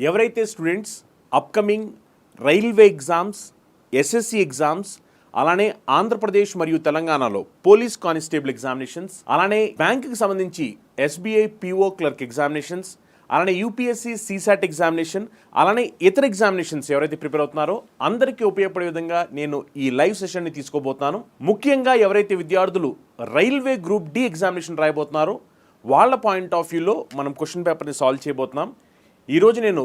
ఎవరైతే students upcoming railway exams, SSC exams, అలానే ఆంధ్రప్రదేశ్ మరియు తెలంగాణలో పోలీస్ కానిస్టేబుల్ ఎగ్జామినేషన్స్, అలానే బ్యాంకుకి సంబంధించి ఎస్బీఐ పిఓ క్లర్క్ ఎగ్జామినేషన్స్, అలానే యూపీఎస్సీ సీసాట్ ఎగ్జామినేషన్, అలానే ఇతర ఎగ్జామినేషన్స్ ఎవరైతే ప్రిపేర్ అవుతున్నారో అందరికీ ఉపయోగపడే విధంగా నేను ఈ లైవ్ సెషన్ని తీసుకోబోతున్నాను. ముఖ్యంగా ఎవరైతే విద్యార్థులు రైల్వే గ్రూప్ డి ఎగ్జామినేషన్ రాయబోతున్నారో వాళ్ళ పాయింట్ ఆఫ్ వ్యూలో మనం క్వశ్చన్ పేపర్ని సాల్వ్ చేయబోతున్నాం. ఈరోజు నేను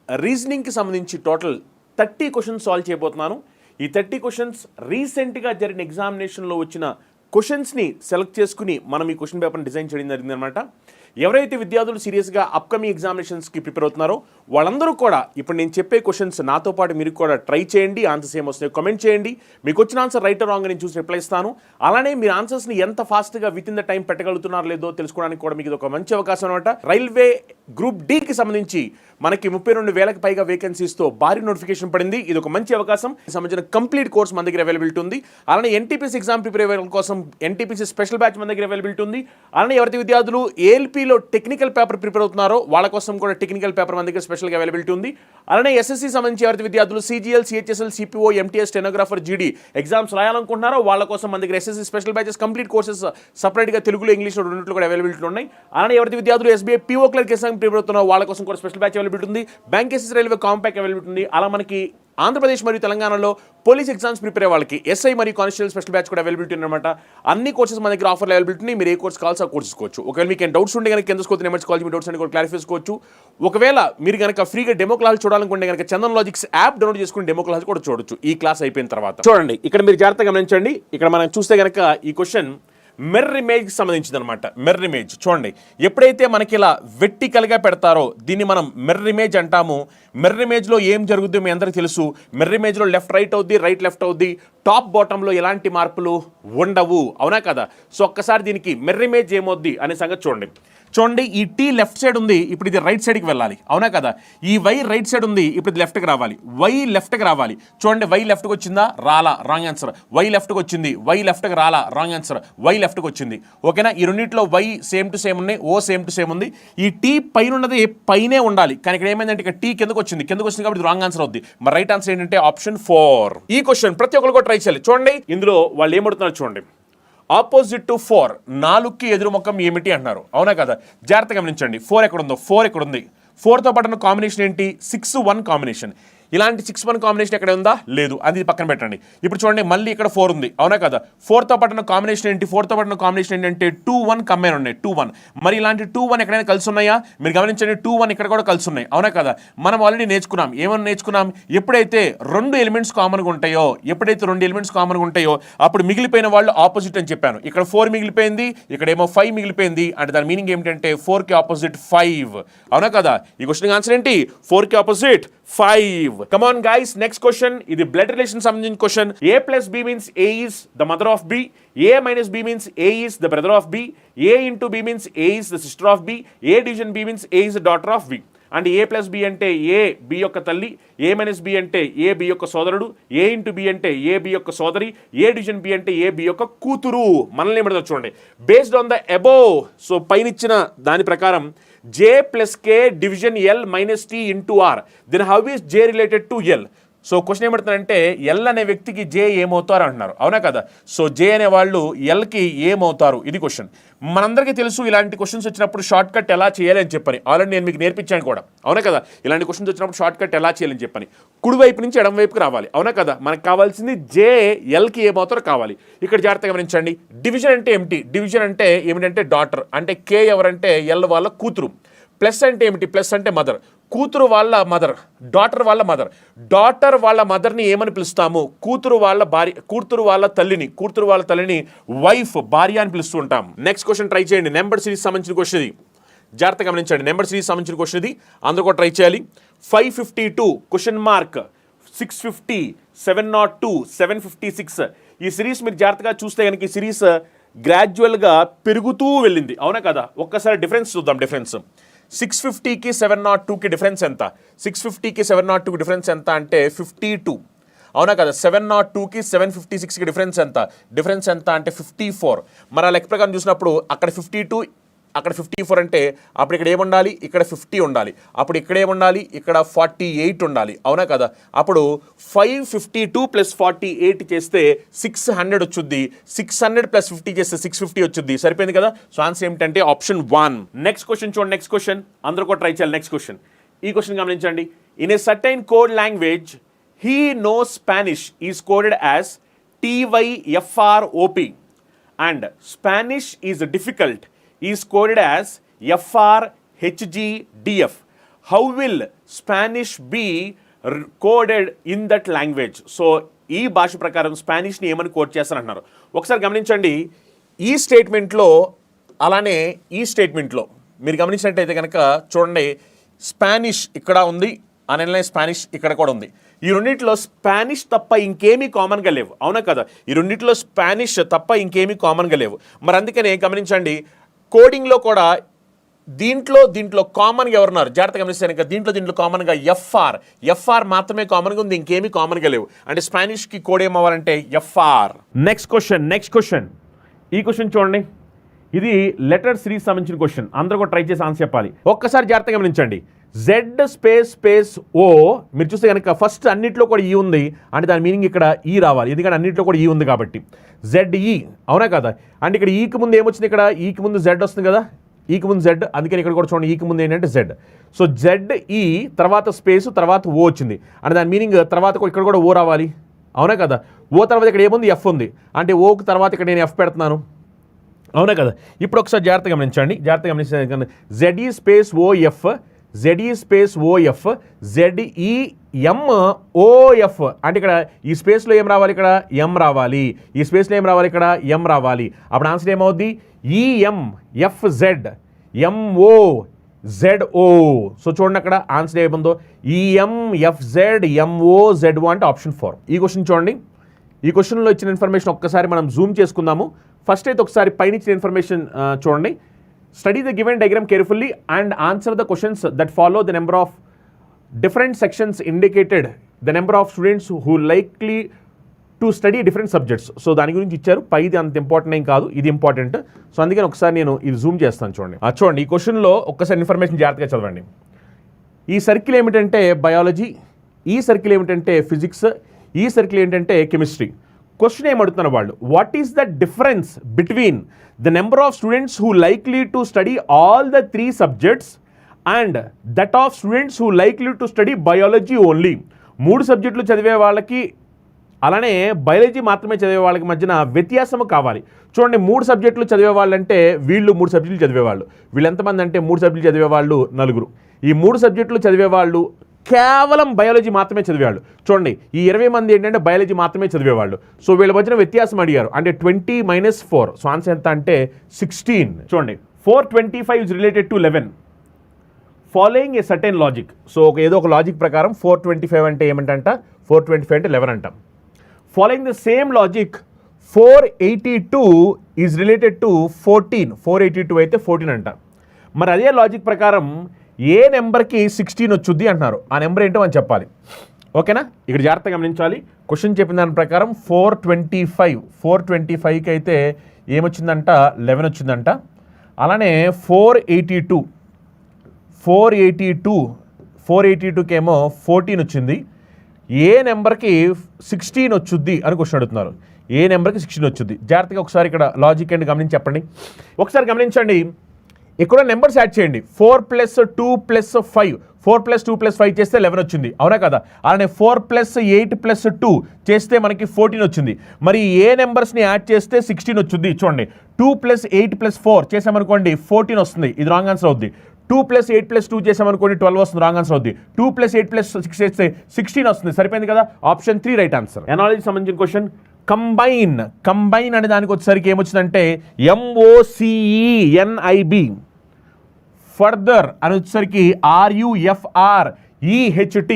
రీజనింగ్కి సంబంధించి టోటల్ 30 క్వశ్చన్స్ సాల్వ్ చేయబోతున్నాను. ఈ 30 క్వశ్చన్స్ రీసెంట్గా జరిగిన ఎగ్జామినేషన్లో వచ్చిన క్వశ్చన్స్ని సెలెక్ట్ చేసుకుని మనం ఈ క్వశ్చన్ పేపర్ని డిజైన్ చేయడం జరిగిందనమాట. ఎవరైతే విద్యార్థులు సీరియస్గా అప్కమింగ్ ఎగ్జామినేషన్స్కి ప్రిపేర్ అవుతున్నారో వాళ్ళందరూ కూడా ఇప్పుడు నేను చెప్పే క్వశ్చన్స్ నాతో పాటు మీరు కూడా ట్రై చేయండి. ఆన్సర్స్ ఏమొస్తాయో కామెంట్ చేయండి. మీకు వచ్చిన ఆన్సర్ రైట్ రాంగ్ నేను చూసి రిప్లై ఇస్తాను. అలానే మీరు ఆన్సర్స్ని ఎంత ఫాస్ట్గా విత్ ఇన్ ద టైం పెట్టగలుగుతున్నారో లేదో తెలుసుకోవడానికి కూడా మీకు ఇది ఒక మంచి అవకాశం అనమాట. రైల్వే గ్రూప్ డికి సంబంధించి మనకి 32,000కి పైగా వేకెన్సీస్తో భారీ నోటిఫికేషన్ పడింది. ఇది ఒక మంచి అవకాశం. సంబంధించిన కంప్లీట్ కోర్స్ మన దగ్గర అవైలబిలిటీ ఉంది. అలానే ఎన్టీపీసీ ఎగ్జామ్ ప్రిపేర్ అయ్యే కోసం ఎన్టీపీసీ స్పెషల్ బ్యాచ్ మన దగ్గర అవైలబిలిటీ ఉంది. అలానే ఎవరైతే విద్యార్థులు ఏఎల్పీలో టెక్నికల్ పేపర్ ప్రిపేర్ అవుతున్నారో వాళ్ళ కోసం కూడా టెక్నికల్ పేపర్ మన దగ్గర స్పెషల్గా అవైలబిలిటీ ఉంది. అలానే ఎస్ఎస్సి సంబంధించి ఎవరైతే విద్యార్థులు CGL, CHSL, CPO, MTS, stenographer, జీడీ ఎగ్జామ్స్ రాయాలనుకుంటున్నారో వాళ్ళ కోసం మన దగ్గర SSC special batches complete courses సపరేట్గా తెలుగులో, ఇంగ్లీష్లో రెండింటిలో కూడా అవైలబిలిటీ ఉన్నాయి. అలానే ఎవరైతే విద్యార్థులు SBI PO clerk exam prepare అవుతున్నారో వాళ్ళ కోసం కూడా స్పెషల్ బ్యాచ్ అవైలబిలిటీ ఉంది. Bank SS railway compact availability ఉంది. అలా మనకి ఆంధ్రప్రదేశ్ మరియు తెలంగాణలో పోలీస్ ఎగ్జామ్స్ ప్రిపేర్ అయ్యే వాళ్ళకి ఎస్ఐ మరియు కానిస్టేబుల్ స్పెషల్ బ్యాచ్ కూడా అవైలబిలిటీ అనమాట. అన్ని కోర్సెస్ మన దగ్గర ఆఫర్లు అవైలబిలిటీ. మీరు ఏ కోర్స్ కావాల్సి ఆ కోర్స్ తీసుకోవచ్చు. ఒకవేళ మీకు డౌట్స్ ఉంటే కనుక కింద score numbers call me doubts అని కూడా క్లారిఫై చేసుకోవచ్చు. ఒకవేళ మీరు కనుక ఫ్రీగా డెమో క్లాస్ చూడాలనుకుంటే కనుక చందన్ లాజిక్స్ యాప్ డౌన్లోడ్ చేసుకుని డెమో క్లాస్ కూడా చూడొచ్చు. ఈ క్లాస్ అయిపోయిన తర్వాత చూడండి. ఇక్కడ మీరు జాగ్రత్తగా గమనించండి. ఇక్కడ మనం చూస్తే కనుక ఈ క్వశ్చన్ మిర్రర్ ఇమేజ్కి సంబంధించింది అనమాట. మిర్రర్ ఇమేజ్ చూడండి. ఎప్పుడైతే మనకి ఇలా వెర్టికల్గా పెడతారో దీన్ని మనం మిర్రర్ ఇమేజ్ అంటాము. మిర్రర్ ఇమేజ్లో ఏం జరుగుతుందో మీ అందరికీ తెలుసు. మిర్రర్ ఇమేజ్లో లెఫ్ట్ రైట్ అవుద్ది, రైట్ లెఫ్ట్ అవుద్ది, టాప్ బాటంలో ఎలాంటి మార్పులు ఉండవు. అవునా కదా? సో ఒక్కసారి దీనికి మిర్రర్ ఇమేజ్ ఏమవుద్ది అనే సంగతి చూడండి. చూడండి, ఈ టీ లెఫ్ట్ సైడ్ ఉంది, ఇప్పుడు ఇది రైట్ సైడ్కి వెళ్ళాలి. అవునా కదా? ఈ వై రైట్ సైడ్ ఉంది, ఇప్పుడు ఇది లెఫ్ట్కి రావాలి. వై లెఫ్ట్కి రావాలి. చూడండి, వై లెఫ్ట్కి వచ్చిందా? రాలా, రాంగ్ ఆన్సర్. వై లెఫ్ట్కి వచ్చింది, వై లెఫ్ట్కి రాలా, రాంగ్ ఆన్సర్. వై లెఫ్ట్కి వచ్చింది. ఓకేనా? ఈ రెండింటిలో వై సేమ్ టు సేమ్ ఉన్నాయి, ఓ సేమ్ టు సేమ్ ఉంది. ఈ టీ పైన ఉన్నది పైనే ఉండాలి, కానీ ఇక్కడ ఏమైందంటే ఇక్కడ టీ కిందకు వచ్చింది కాబట్టి రాంగ్ ఆన్సర్ అవుద్ది. మరి రైట్ ఆన్సర్ ఏంటంటే ఆప్షన్ 4. ఈ క్వశ్చన్ ప్రతి ఒక్కరు కూడా ట్రై చేయాలి. చూడండి, ఇందులో వాళ్ళు ఏమడుతున్నారు చూడండి. ఆపోజిట్ టు 4, 4కి ఎదురు ముఖం ఏమిటి అంటున్నారు. అవునా కదా? జాగ్రత్తగా గమనించండి. 4 ఎక్కడ ఉందో, 4 ఎక్కడ ఉంది. 4తో పాటు కాంబినేషన్ ఏంటి? 6-1 కాంబినేషన్. ఇలాంటి 6-1 కాంబినేషన్ ఎక్కడ ఉందా? లేదు. అది పక్కన పెట్టండి. ఇప్పుడు చూడండి, మళ్ళీ ఇక్కడ 4 ఉంది. అవునా కదా? 4తో పాటు కాంబినేషన్ ఏంటి? 4తో పాటు కాంబినేషన్ ఏంటంటే 2-1 కంబైన్ ఉన్నాయి. 2-1. మరి ఇలాంటి 2-1 ఎక్కడైనా కలిసి ఉన్నాయా? మీరు గమనించండి, 2-1 ఇక్కడ కూడా కలిసి ఉన్నాయి. అవునా కదా? మనం ఆల్రెడీ నేర్చుకున్నాం. ఏమన్నా నేర్చుకున్నాం? ఎప్పుడైతే 2 ఎలిమెంట్స్ కామన్గా ఉంటాయో, అప్పుడు మిగిలిపోయిన వాళ్ళు ఆపోజిట్ అని చెప్పాను. ఇక్కడ 4 మిగిలిపోయింది, ఇక్కడేమో 5 మిగిలిపోయింది. అంటే దాని మీనింగ్ ఏమిటంటే 4కి ఆపోజిట్ 5. అవునా కదా? ఈ క్వశ్చన్ ఆన్సర్ ఏంటి? 4కి opposite 5. Come on guys, next question. ఇది బ్లడ్ రిలేషన్ సంబంధించిన question. A plus B means A is the mother of B. A minus B means A is the brother of B. A into B means A is the sister of B. A division B means A is the daughter of B. అంటే A plus B అంటే A B యొక్క తల్లి, ఏ minus B అంటే A B యొక్క సోదరుడు, ఏ into B అంటే A B యొక్క సోదరి, ఏ డివిజన్ బి అంటే ఏ బి యొక్క కూతురు. మనల్ని ఏమంటారు చూడండి. Based on the above, so పైన ఇచ్చిన దాని ప్రకారం J plus K division L minus T into R, then how is J related to L. So question ఏమంటుందంటే ఎల్ అనే వ్యక్తికి జే ఏమవుతారు అంటున్నారు. అవునా కదా? సో జే అనే వాళ్ళు ఎల్కి ఏమవుతారు, ఇది క్వశ్చన్. మనందరికీ తెలుసు ఇలాంటి క్వశ్చన్స్ వచ్చినప్పుడు షార్ట్ కట్ ఎలా చేయాలి అని చెప్పని. ఆల్రెడీ నేను మీకు నేర్పించాను కూడా. అవునా కదా? ఇలాంటి క్వశ్చన్స్ వచ్చినప్పుడు షార్ట్ కట్ ఎలా చేయాలని చెప్పని. కుడివైపు నుంచి ఎడం వైపుకి రావాలి. అవునా కదా? మనకు కావాల్సింది జే ఎల్కి ఏమవుతారో కావాలి. ఇక్కడ జాగ్రత్తగా గమనించండి. డివిజన్ అంటే ఏమిటి? డివిజన్ అంటే ఏమిటంటే డాటర్. అంటే కే ఎవరంటే ఎల్ వాళ్ళ కూతురు. ప్లస్ అంటే ఏమిటి? ప్లస్ అంటే మదర్. కూతురు వాళ్ళ మదర్, డాటర్ వాళ్ళ మదర్. డాటర్ వాళ్ళ మదర్ని ఏమని పిలుస్తాము? కూతురు వాళ్ళ భార్య, కూతురు వాళ్ళ తల్లిని వైఫ్, భార్య అని పిలుస్తూ ఉంటాం. నెక్స్ట్ క్వశ్చన్ ట్రై చేయండి. నెంబర్ సిరీస్ సంబంధించిన క్వశ్చన్ ఇది. జాగ్రత్తగా గమనించండి. నెంబర్ సిరీస్ సంబంధించిన క్వశ్చన్ ఇది. అందరూ కూడా ట్రై చేయాలి. 552 క్వశ్చన్ మార్క్, 650, 702, 756. ఈ సిరీస్ మీరు జాగ్రత్తగా చూస్తే కనుక ఈ సిరీస్ గ్రాడ్యువల్గా పెరుగుతూ వెళ్ళింది. అవునా కదా? ఒక్కసారి డిఫరెన్స్ చూద్దాం. డిఫరెన్స్ 650కి 702కి డిఫరెన్స్ ఎంత? 650కి 702కి డిఫరెన్స్ ఎంత అంటే 52. అవునా కదా? 702కి 756కి డిఫరెన్స్ ఎంత అంటే 54. మరి ఆ లెక్క ప్రకారం చూసినప్పుడు అక్కడ 52 అక్కడ 54 అంటే అప్పుడు ఇక్కడ ఏముండాలి, ఇక్కడ 50 ఉండాలి, అప్పుడు ఇక్కడ ఏముండాలి, ఇక్కడ 48 ఉండాలి, అవునా కదా. అప్పుడు 552 + 48 చేస్తే 600 వచ్చుద్ది, 600 + 50 చేస్తే 650 వచ్చుద్ది, సరిపోయింది కదా. సో ఆన్సర్ ఏమిటంటే ఆప్షన్ 1. నెక్స్ట్ క్వశ్చన్ చూడండి. నెక్స్ట్ క్వశ్చన్ అందరూ కూడా ట్రై చేయాలి. నెక్స్ట్ క్వశ్చన్, ఈ క్వశ్చన్ గమనించండి. In A certain code language he knows Spanish is coded as TYFROP and Spanish is difficult is coded as FRHGDF. How will Spanish be coded in that language? So ఈ భాష ప్రకారం స్పానిష్ని ఏమని code చేస్తారంటున్నారు. ఒకసారి గమనించండి. ఈ స్టేట్మెంట్లో అలానే ఈ స్టేట్మెంట్లో మీరు గమనించినట్టయితే కనుక చూడండి, స్పానిష్ ఇక్కడ ఉంది, అనలే స్పానిష్ ఇక్కడ కూడా ఉంది. ఈ రెండింటిలో స్పానిష్ తప్ప ఇంకేమీ కామన్గా లేవు, అవునా కదా. ఈ రెండింటిలో స్పానిష్ తప్ప ఇంకేమీ కామన్గా లేవు. మరి అందుకనే గమనించండి, కోడింగ్లో కూడా దీంట్లో కామన్గా ఎవరున్నారు జాగ్రత్తగా గమనిస్తే కనుక దీంట్లో కామన్గా ఎఫ్ఆర్ మాత్రమే కామన్గా ఉంది, ఇంకేమీ కామన్గా లేవు. అంటే స్పానిష్కి కోడ్ ఏమవ్వాలంటే ఎఫ్ఆర్. నెక్స్ట్ క్వశ్చన్ ఈ క్వశ్చన్ చూడండి. ఇది లెటర్ సిరీస్ సంబంధించిన క్వశ్చన్. అందరూ కూడా ట్రై చేసి ఆన్సర్ చెప్పాలి. ఒక్కసారి జాగ్రత్తగా గమనించండి. జెడ్ స్పేస్ ఓ మీరు చూస్తే కనుక ఫస్ట్ అన్నింటిలో కూడా ఈ ఉంది అంటే దాని మీనింగ్ ఇక్కడ ఈ రావాలి, ఎందుకంటే అన్నింటిలో కూడా ఈ ఉంది కాబట్టి ZE, అవునా కదా. అంటే ఇక్కడ ఈకి ముందు ఏమొచ్చింది, ఇక్కడ ఈకి ముందు జెడ్ వస్తుంది కదా, ఈకి ముందు జెడ్, అందుకని ఇక్కడ కూడా చూడండి ఈకి ముందు ఏంటంటే జెడ్. సో ZE తర్వాత స్పేస్ తర్వాత ఓ వచ్చింది అంటే దాని మీనింగ్ తర్వాత ఇక్కడ కూడా ఓ రావాలి, అవునా కదా. ఓ తర్వాత ఇక్కడ ఏముంది, ఎఫ్ ఉంది, అంటే ఓకి తర్వాత ఇక్కడ నేను ఎఫ్ పెడుతున్నాను, అవునా కదా. ఇప్పుడు ఒకసారి జాగ్రత్తగా గమనించండి. ZE space OF, ZE space OF, ZEMOF అంటే ఇక్కడ ఈ స్పేస్లో ఏం రావాలి, ఇక్కడ ఎం రావాలి, ఈ స్పేస్లో ఏం రావాలి, ఇక్కడ ఎం రావాలి. అప్పుడు ఆన్సర్ ఏమవుద్ది, EMFZ MOZO. సో చూడండి అక్కడ ఆన్సర్ ఏముందో, EMFZ MOZO అంటే ఆప్షన్ 4. ఈ క్వశ్చన్ చూడండి. ఈ క్వశ్చన్లో ఇచ్చిన ఇన్ఫర్మేషన్ ఒక్కసారి మనం జూమ్ చేసుకుందాము. ఫస్ట్ అయితే ఒకసారి పైన ఇచ్చిన ఇన్ఫర్మేషన్ చూడండి. Study the given diagram carefully and answer the questions that follow. The number of different sections indicated the number of students who likely to study different subjects. So దాని గురించి ఇచ్చారు. పైది అంత ఇంపార్టెంట్ ఏం కాదు, ఇది ఇంపార్టెంట్. సో అందుకని ఒకసారి నేను ఇది జూమ్ చేస్తాను చూడండి. చూడండి ఈ క్వశ్చన్లో ఒక్కసారి ఇన్ఫర్మేషన్ జాగ్రత్తగా చదవండి. ఈ సర్కిల్ ఏమిటంటే బయాలజీ, ఈ సర్కిల్ ఏమిటంటే ఫిజిక్స్, ఈ సర్కిల్ ఏంటంటే కెమిస్ట్రీ. క్వశ్చన్ ఏమడుతున్నారు వాళ్ళు, what is the difference between the number of students who likely to study all the 3 subjects and that of students who likely to study biology only. 3 సబ్జెక్టులు చదివే వాళ్ళకి అలానే biology మాత్రమే చదివే వాళ్ళకి మధ్యన వ్యత్యాసము కావాలి. చూడండి 3 సబ్జెక్టులు చదివే వాళ్ళంటే వీళ్ళు 3 సబ్జెక్టులు చదివేవాళ్ళు, వీళ్ళు ఎంతమంది అంటే 3 సబ్జెక్టులు చదివేవాళ్ళు 4. ఈ 3 సబ్జెక్టులు చదివేవాళ్ళు కేవలం బయాలజీ మాత్రమే చదివేవాళ్ళు. చూడండి ఈ 20 మంది ఏంటంటే బయాలజీ మాత్రమే చదివేవాళ్ళు. సో వీళ్ళ మధ్యన వ్యత్యాసం అడిగారు, అంటే 20 - 4. సో ఆన్సర్ ఎంత అంటే 16. చూడండి 425 is related to 11 following a certain logic. So ఏదో ఒక లాజిక్ ప్రకారం 425 అంటే ఏమంటంట, 425 అంటే 11 అంటాం. Following the same logic 482 is related to 14. 482 అయితే 14 అంట. మరి అదే లాజిక్ ప్రకారం ఏ నెంబర్కి 16 వచ్చుద్ది అంటున్నారు, ఆ నెంబర్ ఏంటో అని చెప్పాలి. ఓకేనా, ఇక్కడ జాగ్రత్తగా గమనించాలి. క్వశ్చన్ చెప్పిన దాని ప్రకారం 425కి అయితే ఏమొచ్చిందంట, 11 వచ్చిందంట. అలానే 482కి ఏమో 14 వచ్చింది. ఏ నెంబర్కి 16 వచ్చుద్ది అని క్వశ్చన్ అడుగుతున్నారు. ఏ నెంబర్కి 16 వచ్చుద్ది, జాగ్రత్తగా ఒకసారి ఇక్కడ లాజిక్ ఏంటి గమనించి చెప్పండి. ఒకసారి గమనించండి, ఇక్కడ నెంబర్స్ యాడ్ చేయండి. 4 + 2 + 5, 4 + 2 + 5 చేస్తే 11 వచ్చింది, అవునా కదా. అలానే 4 + 8 + 2 చేస్తే మనకి 14 వచ్చింది. మరి ఏ నెంబర్స్ని యాడ్ చేస్తే 16 వచ్చింది చూడండి. 2 + 8 + 4 చేసామనుకోండి 14 వస్తుంది, ఇది రాంగ్ ఆన్సర్ అవుద్ది. 2 + 8 + 2 చేసామనుకోండి 12 వస్తుంది, రాంగ్ ఆన్సర్ అవుద్ది. 2 + 8 + 6 చేస్తే 16 వస్తుంది, సరిపోయింది కదా. Option 3 right answer. ఎనాలజీ సంబంధించిన క్వశ్చన్. కంబైన్ అనే దానికి వచ్చేసరికి ఏమొచ్చిందంటే MOCENIB. ఫర్దర్ అని వచ్చేసరికి RUFREHT.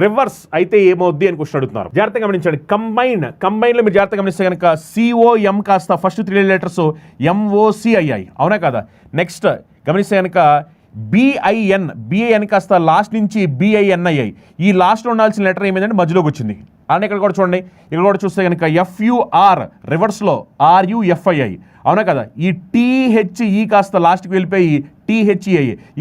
రివర్స్ అయితే ఏమవుద్ది అని క్వశ్చన్ అడుగుతున్నారు. జాగ్రత్తగా గమనించండి. కంబైన్లో మీరు జాగ్రత్తగా గమనిస్తే కనుక COM కాస్త ఫస్ట్ 3 లెటర్స్ MOCII, అవునా కదా. నెక్స్ట్ గమనిస్తే కనుక BIN కాస్త లాస్ట్ నుంచి BINII. ఈ లాస్ట్లో ఉండాల్సిన లెటర్ ఏమైందంటే మధ్యలోకి వచ్చింది. అలానే ఇక్కడ కూడా చూడండి, ఇక్కడ కూడా చూస్తే కనుక FUR రివర్స్లో RUFII. అవునా కదా, ఈ టీహెచ్ఈ కాస్త లాస్ట్కి వెళ్ళిపోయి టీహెచ్ఈ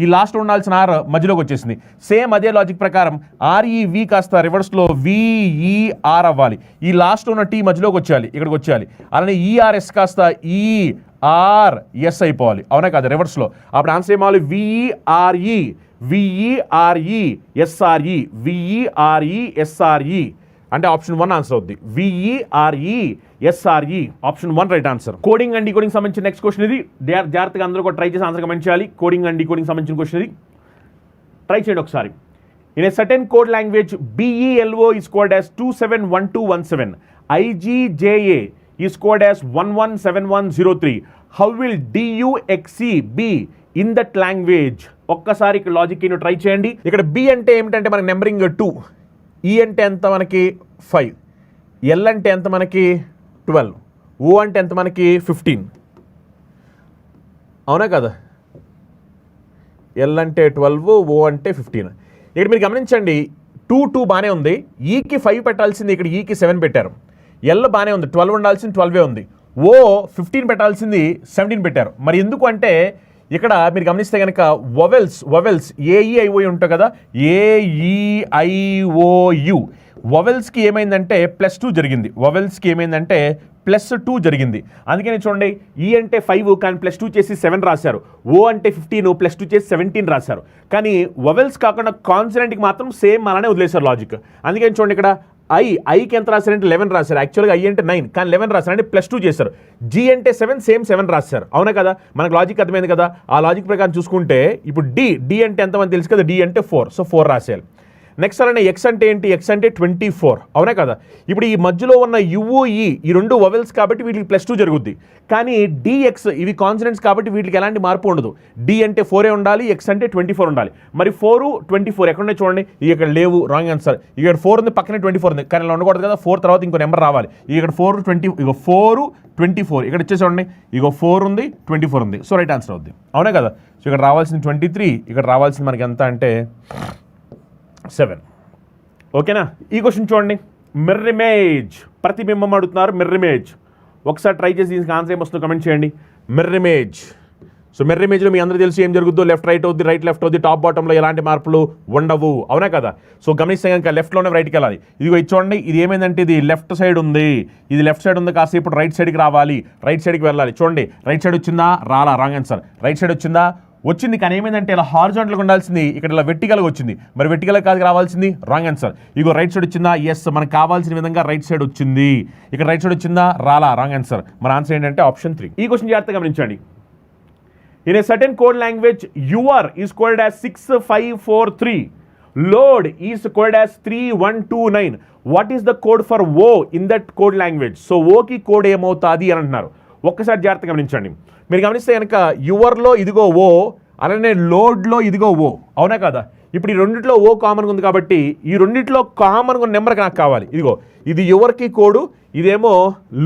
ఈ లాస్ట్ ఉండాల్సిన ఆర్ మధ్యలోకి వచ్చేసింది. సేమ్ అదే లాజిక్ ప్రకారం ఆర్ఈవి కాస్త రివర్స్లో విఈఆర్ అవ్వాలి, ఈ లాస్ట్ ఉన్న టీ మధ్యలోకి వచ్చేయాలి, ఇక్కడికి వచ్చేయాలి. అలానే ఈఆర్ఎస్ కాస్త ఈఆర్ఎస్ అయిపోవాలి, అవునా కదా రివర్స్లో. అప్పుడు ఆన్సర్ ఏమవాలి విఈఆర్ఈ విఈఆర్ఈఎస్ఆర్ఈ విఈఆర్ఈఎస్ఆర్ఈ అంటే ఆప్షన్ 1 ఆన్సర్ అవుద్ది. విఈఆర్ఈఎస్ఆర్ఈ option 1 right answer. Coding and decoding సంబంధించిన నెక్స్ట్ క్వశ్చన్ ఇది. జాగ్రత్తగా అందరూ కూడా ట్రై చేసి ఆన్సర్ కమెంట్ చేయాలి. కోడింగ్ అండ్ డీకోడింగ్ సంబంధించిన క్వశ్చన్ ఇది, ట్రై చేయండి ఒకసారి. In a certain code language BELO is called as 271217, IGJA is called as 117103. How will DUXE be in that language? ఒక్కసారి ఇక్కడ లాజిక్ ని ట్రై చేయండి. ఇక్కడ బి అంటే ఏమిటంటే మనకి నెంబరింగ్ 2, ఈ అంటే ఎంత మనకి 5, ఎల్ అంటే ఎంత మనకి 12, ఓ అంటే ఎంత మనకి 15, అవునా కదా, ఎల్ అంటే 12, ఓ అంటే 15. ఇక్కడ మీరు గమనించండి 2 బాగానే ఉంది, ఈకి 5 పెట్టాల్సింది ఇక్కడ ఈకి 7 పెట్టారు. ఎల్ బాగానే ఉంది, 12 ఉండాల్సింది 12 ఉంది, ఓ 15 పెట్టాల్సింది 17 పెట్టారు. మరి ఎందుకు అంటే ఇక్కడ మీరు గమనిస్తే కనుక వొవెల్స్ ఏఈఐఓయు ఉంటాయి కదా, ఏఈఐఓయు వొవెల్స్కి ఏమైందంటే +2 జరిగింది, వొవెల్స్కి ఏమైందంటే +2 జరిగింది. అందుకని చూడండి ఈ అంటే 5 కానీ +2 చేసి 7 రాశారు, ఓ అంటే 15 +2 చేసి 17 రాశారు. కానీ వొవెల్స్ కాకుండా కాన్సనెంట్కి మాత్రం సేమ్ అలానే వదిలేశారు లాజిక్. అందుకని చూడండి ఇక్కడ ఐకి ఎంత రాశారంటే 11 రాశారు, యాక్చువల్గా ఐ అంటే 9 కానీ 11 రాశారు అంటే +2 చేశారు. జీ అంటే 7 సేమ్ 7 రాశారు, అవునా కదా. మనకు లాజిక్ అర్థమైంది కదా. ఆ లాజిక్ ప్రకారం చూసుకుంటే ఇప్పుడు డి అంటే ఎంతమంది తెలుసు కదా, డి అంటే 4, సో 4 రాసేయాలి. నెక్స్ట్ అలానే ఎక్స్ అంటే ఏంటి, ఎక్స్ అంటే 24, అవునా కదా. ఇప్పుడు ఈ మధ్యలో ఉన్న యుఈ ఈ రెండు వొవెల్స్ కాబట్టి వీటికి +2 జరుగుద్ది. కానీ డిఎక్స్ ఇవి కాన్సనెంట్స్ కాబట్టి వీటికి ఎలాంటి మార్పు ఉండదు. డి అంటే 4 ఉండాలి, ఎక్స్ అంటే 24 ఉండాలి. మరి 4, 24 ఎక్కడున్నాయి చూడండి, ఇక్కడ లేవు, రాంగ్ ఆన్సర్. ఇక్కడ 4 ఉంది, పక్కనే 24 ఉంది, కానీ ఇలా ఉండకూడదు కదా. 4 తర్వాత ఇంకో నెంబర్ రావాలి. ఇక్కడ 4, 20, ఇగో 4, 24 ఇక్కడ వచ్చేసి చూడండి, ఇగో 4 ఉంది, 24 ఉంది, సో రైట్ ఆన్సర్ అవుద్ది, అవునా కదా. సో ఇక్కడ రావాల్సింది 23, ఇక్కడ రావాల్సింది మనకి ఎంత అంటే 7. ఓకేనా. ఈ క్వశ్చన్ చూడండి, మిర్రర్ ఇమేజ్, ప్రతిబింబం అడుగుతున్నారు. మిర్రర్ ఇమేజ్ ఒకసారి ట్రై చేసి దీనికి ఆన్సర్ ఏమొస్తుందో కమెంట్ చేయండి. మిర్రర్ ఇమేజ్, సో మిర్రర్ ఇమేజ్లో మీ అందరూ తెలుసు ఏం జరుగుతుందో, లెఫ్ట్ రైట్ అవుద్ది, రైట్ లెఫ్ట్ అవుద్ది, టాప్ బాటంలో ఎలాంటి మార్పులు ఉండవు, అవునా కదా. సో గమనిస్తే కనుక లెఫ్ట్లోనే రైట్కి వెళ్ళాలి. ఇదిగో ఇది చూడండి, ఇది ఏమైందంటే ఇది లెఫ్ట్ సైడ్ ఉంది, ఇది లెఫ్ట్ సైడ్ ఉంది, కాస్త ఇప్పుడు రైట్ సైడ్కి రావాలి, రైట్ సైడ్కి వెళ్ళాలి. చూడండి రైట్ సైడ్ వచ్చిందా, రాలా, రాంగ్ ఆన్సర్. రైట్ సైడ్ వచ్చిందా, వచ్చింది, కానీ ఏమైందంటే ఇలా హారిజాంటల్గా ఉండాల్సింది, ఇక్కడ ఇలా వెర్టికల్గా వచ్చింది. మరి వెర్టికల్గా కాదు రావాల్సింది, రాంగ్ ఆన్సర్. ఇగో రైట్ సైడ్ వచ్చిందా, ఎస్ మనకు కావాల్సిన విధంగా రైట్ సైడ్ వచ్చింది. ఇక్కడ రైట్ సైడ్ వచ్చిందా, రాలా, రాంగ్ ఆన్సర్. మన ఆన్సర్ ఏంటంటే ఆప్షన్ 3. ఈ క్వశ్చన్ జాగ్రత్తగా గమనించండి. In a certain code language your is called as 6543, load is called as 3129. What is the code for O in that code language? So ఓకి code ఏమవుతుంది అని అంటున్నారు. ఒక్కసారి జాగ్రత్తగా గమనించండి. మీరు గమనిస్తే కనుక యువర్లో ఇదిగో ఓ, అలానే లోడ్లో ఇదిగో ఓ, అవునా కదా. ఇప్పుడు ఈ రెండిట్లో ఓ కామన్గా ఉంది కాబట్టి ఈ రెండిట్లో కామన్గా ఉన్న నెంబర్ నాకు కావాలి. ఇదిగో ఇది యువర్కి కోడు, ఇదేమో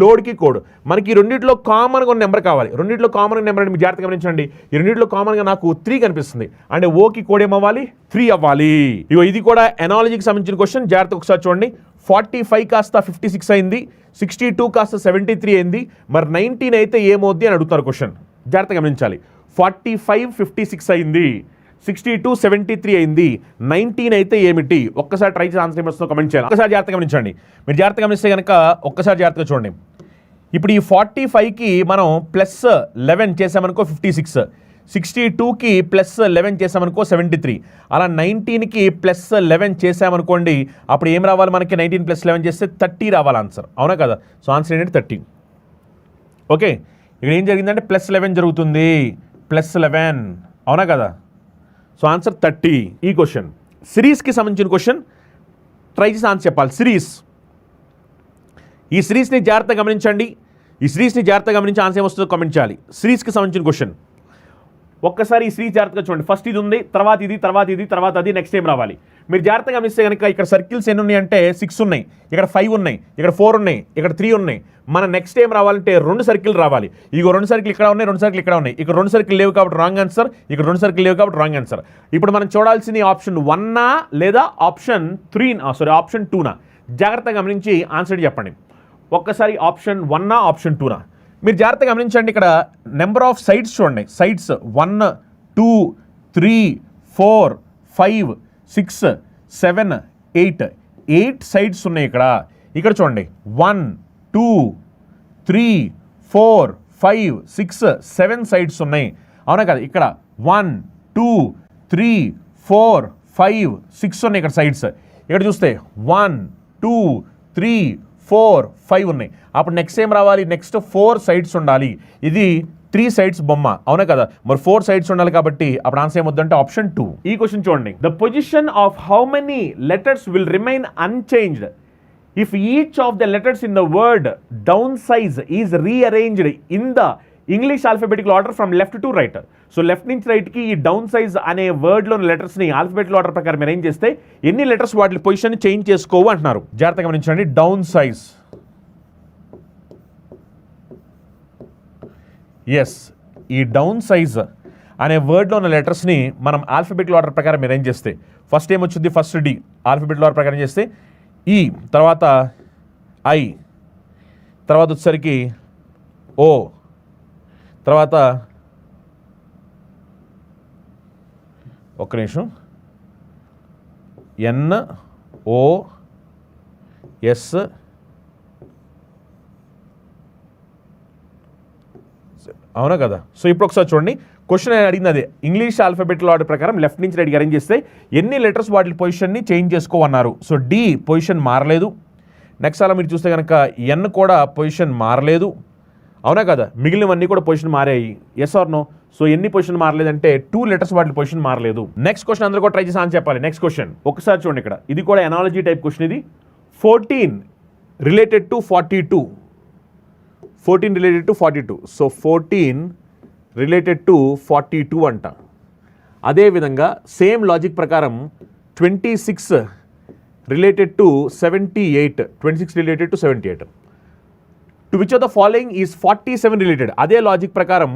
లోడ్కి కోడ్. మనకి ఈ రెండిట్లో కామన్గా ఉన్న నెంబర్ కావాలి. రెండిట్లో కామన్ నెంబర్ అంటే మీరు జాగ్రత్తగా గమనించండి. ఈ రెండిట్లో కామన్గా నాకు 3 కనిపిస్తుంది, అంటే ఓకి కోడ్ ఏమవ్వాలి, 3 అవ్వాలి. ఇగో ఇది కూడా ఎనాలజీకి సంబంధించిన క్వశ్చన్, జాగ్రత్త ఒకసారి చూడండి. 45 కాస్త 56 అయింది, 62 కాస్త 73 అయింది, మరి 19 అయితే ఏమవుద్ది అని అడుగుతారు క్వశ్చన్. జాగ్రత్తగా గమనించాలి. 45 56 అయింది, 62 73 అయింది, 19 అయితే ఏమిటి? ఒక్కసారి ట్రై చేసి ఆన్సర్ ఏమొస్తుందో కమెంట్ చేయాలి. ఒక్కసారి జాగ్రత్తగా గమనించండి. మీరు జాగ్రత్తగా గమనిస్తే కనుక ఒక్కసారి జాగ్రత్తగా చూడండి. ఇప్పుడు ఈ 45కి మనం +11 చేసామనుకో 56, 62కి +11 చేసామనుకో 73, అలా 19కి +11 చేసామనుకోండి, అప్పుడు ఏం రావాలి మనకి? 19 + 11 చేస్తే 30 రావాలి ఆన్సర్, అవునా కదా. సో ఆన్సర్ ఏంటంటే 30. ఓకే, ఇక్కడ ఏం జరిగిందంటే +11 జరుగుతుంది, +11, అవునా కదా. So answer 30. ఈ క్వశ్చన్ సిరీస్కి సంబంధించిన క్వశ్చన్, ట్రై చేసి ఆన్సర్ చెప్పాలి. ఈ సిరీస్ని జాగ్రత్తగా గమనించండి. ఈ సిరీస్ని జాగ్రత్తగా గమనించి ఆన్సర్ ఏమొస్తుందో కామెంట్ చేయాలి. సిరీస్కి సంబంధించిన క్వశ్చన్ ఒక్కసారి ఈ సిరీస్ జాగ్రత్తగా చూడండి. ఫస్ట్ ఇది ఉంది, తర్వాత ఇది, తర్వాత ఇది, తర్వాత అది, నెక్స్ట్ ఏం రావాలి. మీరు జాగ్రత్తగా గమనిస్తే కనుక ఇక్కడ సర్కిల్స్ ఎన్ని ఉన్నాయి అంటే 6 ఉన్నాయి, ఇక్కడ 5 ఉన్నాయి, ఇక్కడ 4 ఉన్నాయి, ఇక్కడ 3 ఉన్నాయి. మన నెక్స్ట్ ఏం రావాలంటే 2 సర్కిల్ రావాలి. ఇగో 2 సర్కిల్ ఇక్కడ ఉన్నాయి, 2 సర్కిల్ ఇక్కడ ఉన్నాయి. ఇక్కడ 2 సర్కిల్ లేవు కాబట్టి రాంగ్ ఆన్సర్, ఇక్కడ 2 సర్కిల్ లేవు కాబట్టి రాంగ్ ఆన్సర్. ఇప్పుడు మనం చూడాల్సింది ఆప్షన్ 1 లేదా ఆప్షన్ 2నా? జాగ్రత్తగా గమనించి ఆన్సర్ చెప్పండి. ఒక్కసారి ఆప్షన్ 1 ఆప్షన్ 2నా? మీరు జాగ్రత్తగా గమనించండి, ఇక్కడ నెంబర్ ఆఫ్ సైడ్స్ చూడండి. సైడ్స్ 1 2 3 4 5 6 7 8 సైడ్స్ ఉన్నాయి. ఇక్కడ చూడండి 1 2 3 4 5 6 7 సైడ్స్ ఉన్నాయి, అవునా కదా. ఇక్కడ 1 2 3 4 5 6 ఉన్నాయి ఇక్కడ సైడ్స్. ఇక్కడ చూస్తే 1 2 3 4 5 ఉన్నాయి. అప్పుడు నెక్స్ట్ ఏం రావాలి, నెక్స్ట్ 4 సైడ్స్ ఉండాలి. ఇది 3 సైడ్స్ బొమ్మ, అవునా కదా. మరి 4 సైడ్స్ ఉండాలి కాబట్టి అప్పుడు ఆన్సర్ ఏమొద్దంటే ఆప్షన్ 2. ఈ క్వశ్చన్ చూడండి. The position of how many letters will remain unchanged if each of the letters in the word downsize is rearranged in the English alphabetical order from left to right. So left నుంచి రైట్కి ఈ down size అనే వర్డ్లోని లెటర్స్ని alphabetical order ప్రకారం arrange చేస్తే ఎన్ని letters వాటి position change చేసుకోవు అంటున్నారు. జాగ్రత్తగా గమనించండి. డౌన్ సైజ్, ఎస్, ఈ డౌన్ సైజ్ అనే వర్డ్లో ఉన్న లెటర్స్ని మనం ఆల్ఫబెటికల్ ఆర్డర్ ప్రకారం అరేంజ్ చేస్తే ఫస్ట్ ఏమొచ్చింది, ఫస్ట్ డి ఆల్ఫబెటికల్ ఆర్డర్ ప్రకారం చేస్తే ఈ, తర్వాత ఐ, తర్వాత వచ్చేసరికి ఓ, తర్వాత ఒక్క నిమిషం ఎన్ ఓ ఎస్ అవునా కదా. సో ఇప్పుడు ఒకసారి చూడండి, క్వశ్చన్ అడిగింది అదే, ఇంగ్లీష్ ఆల్ఫాబెటికల్ ఆర్డర్ ప్రకారం లెఫ్ట్ నుంచి రైట్కి అరేంజ్ చేస్తే ఎన్ని లెటర్స్ వాటి పొజిషన్ని చేంజ్ చేసుకోమన్నారు. సో డి పొజిషన్ మారలేదు. నెక్స్ట్ అలా మీరు చూస్తే కనుక ఎన్ కూడా పొజిషన్ మారలేదు, అవునా కదా. మిగిలినవన్నీ కూడా పొజిషన్ మారాయి. S R no. సో ఎన్ని పొజిషన్ మారలేదంటే 2 లెటర్స్ వాటి పొజిషన్ మారలేదు. నెక్స్ట్ క్వశ్చన్ అందరూ కూడా ట్రై చేసి ఆన్సర్ చెప్పాలి. నెక్స్ట్ క్వశ్చన్ ఒకసారి చూడండి, ఇక్కడ ఇది కూడా ఎనాలజీ టైప్ క్వశ్చన్. ఇది 14 related to 42. 14 related to 42. So 14 related to 42 అంట. అదేవిధంగా సేమ్ లాజిక్ ప్రకారం 26 related to 78. 26 related to 78. To which of the following is 47 related. అదే లాజిక్ ప్రకారం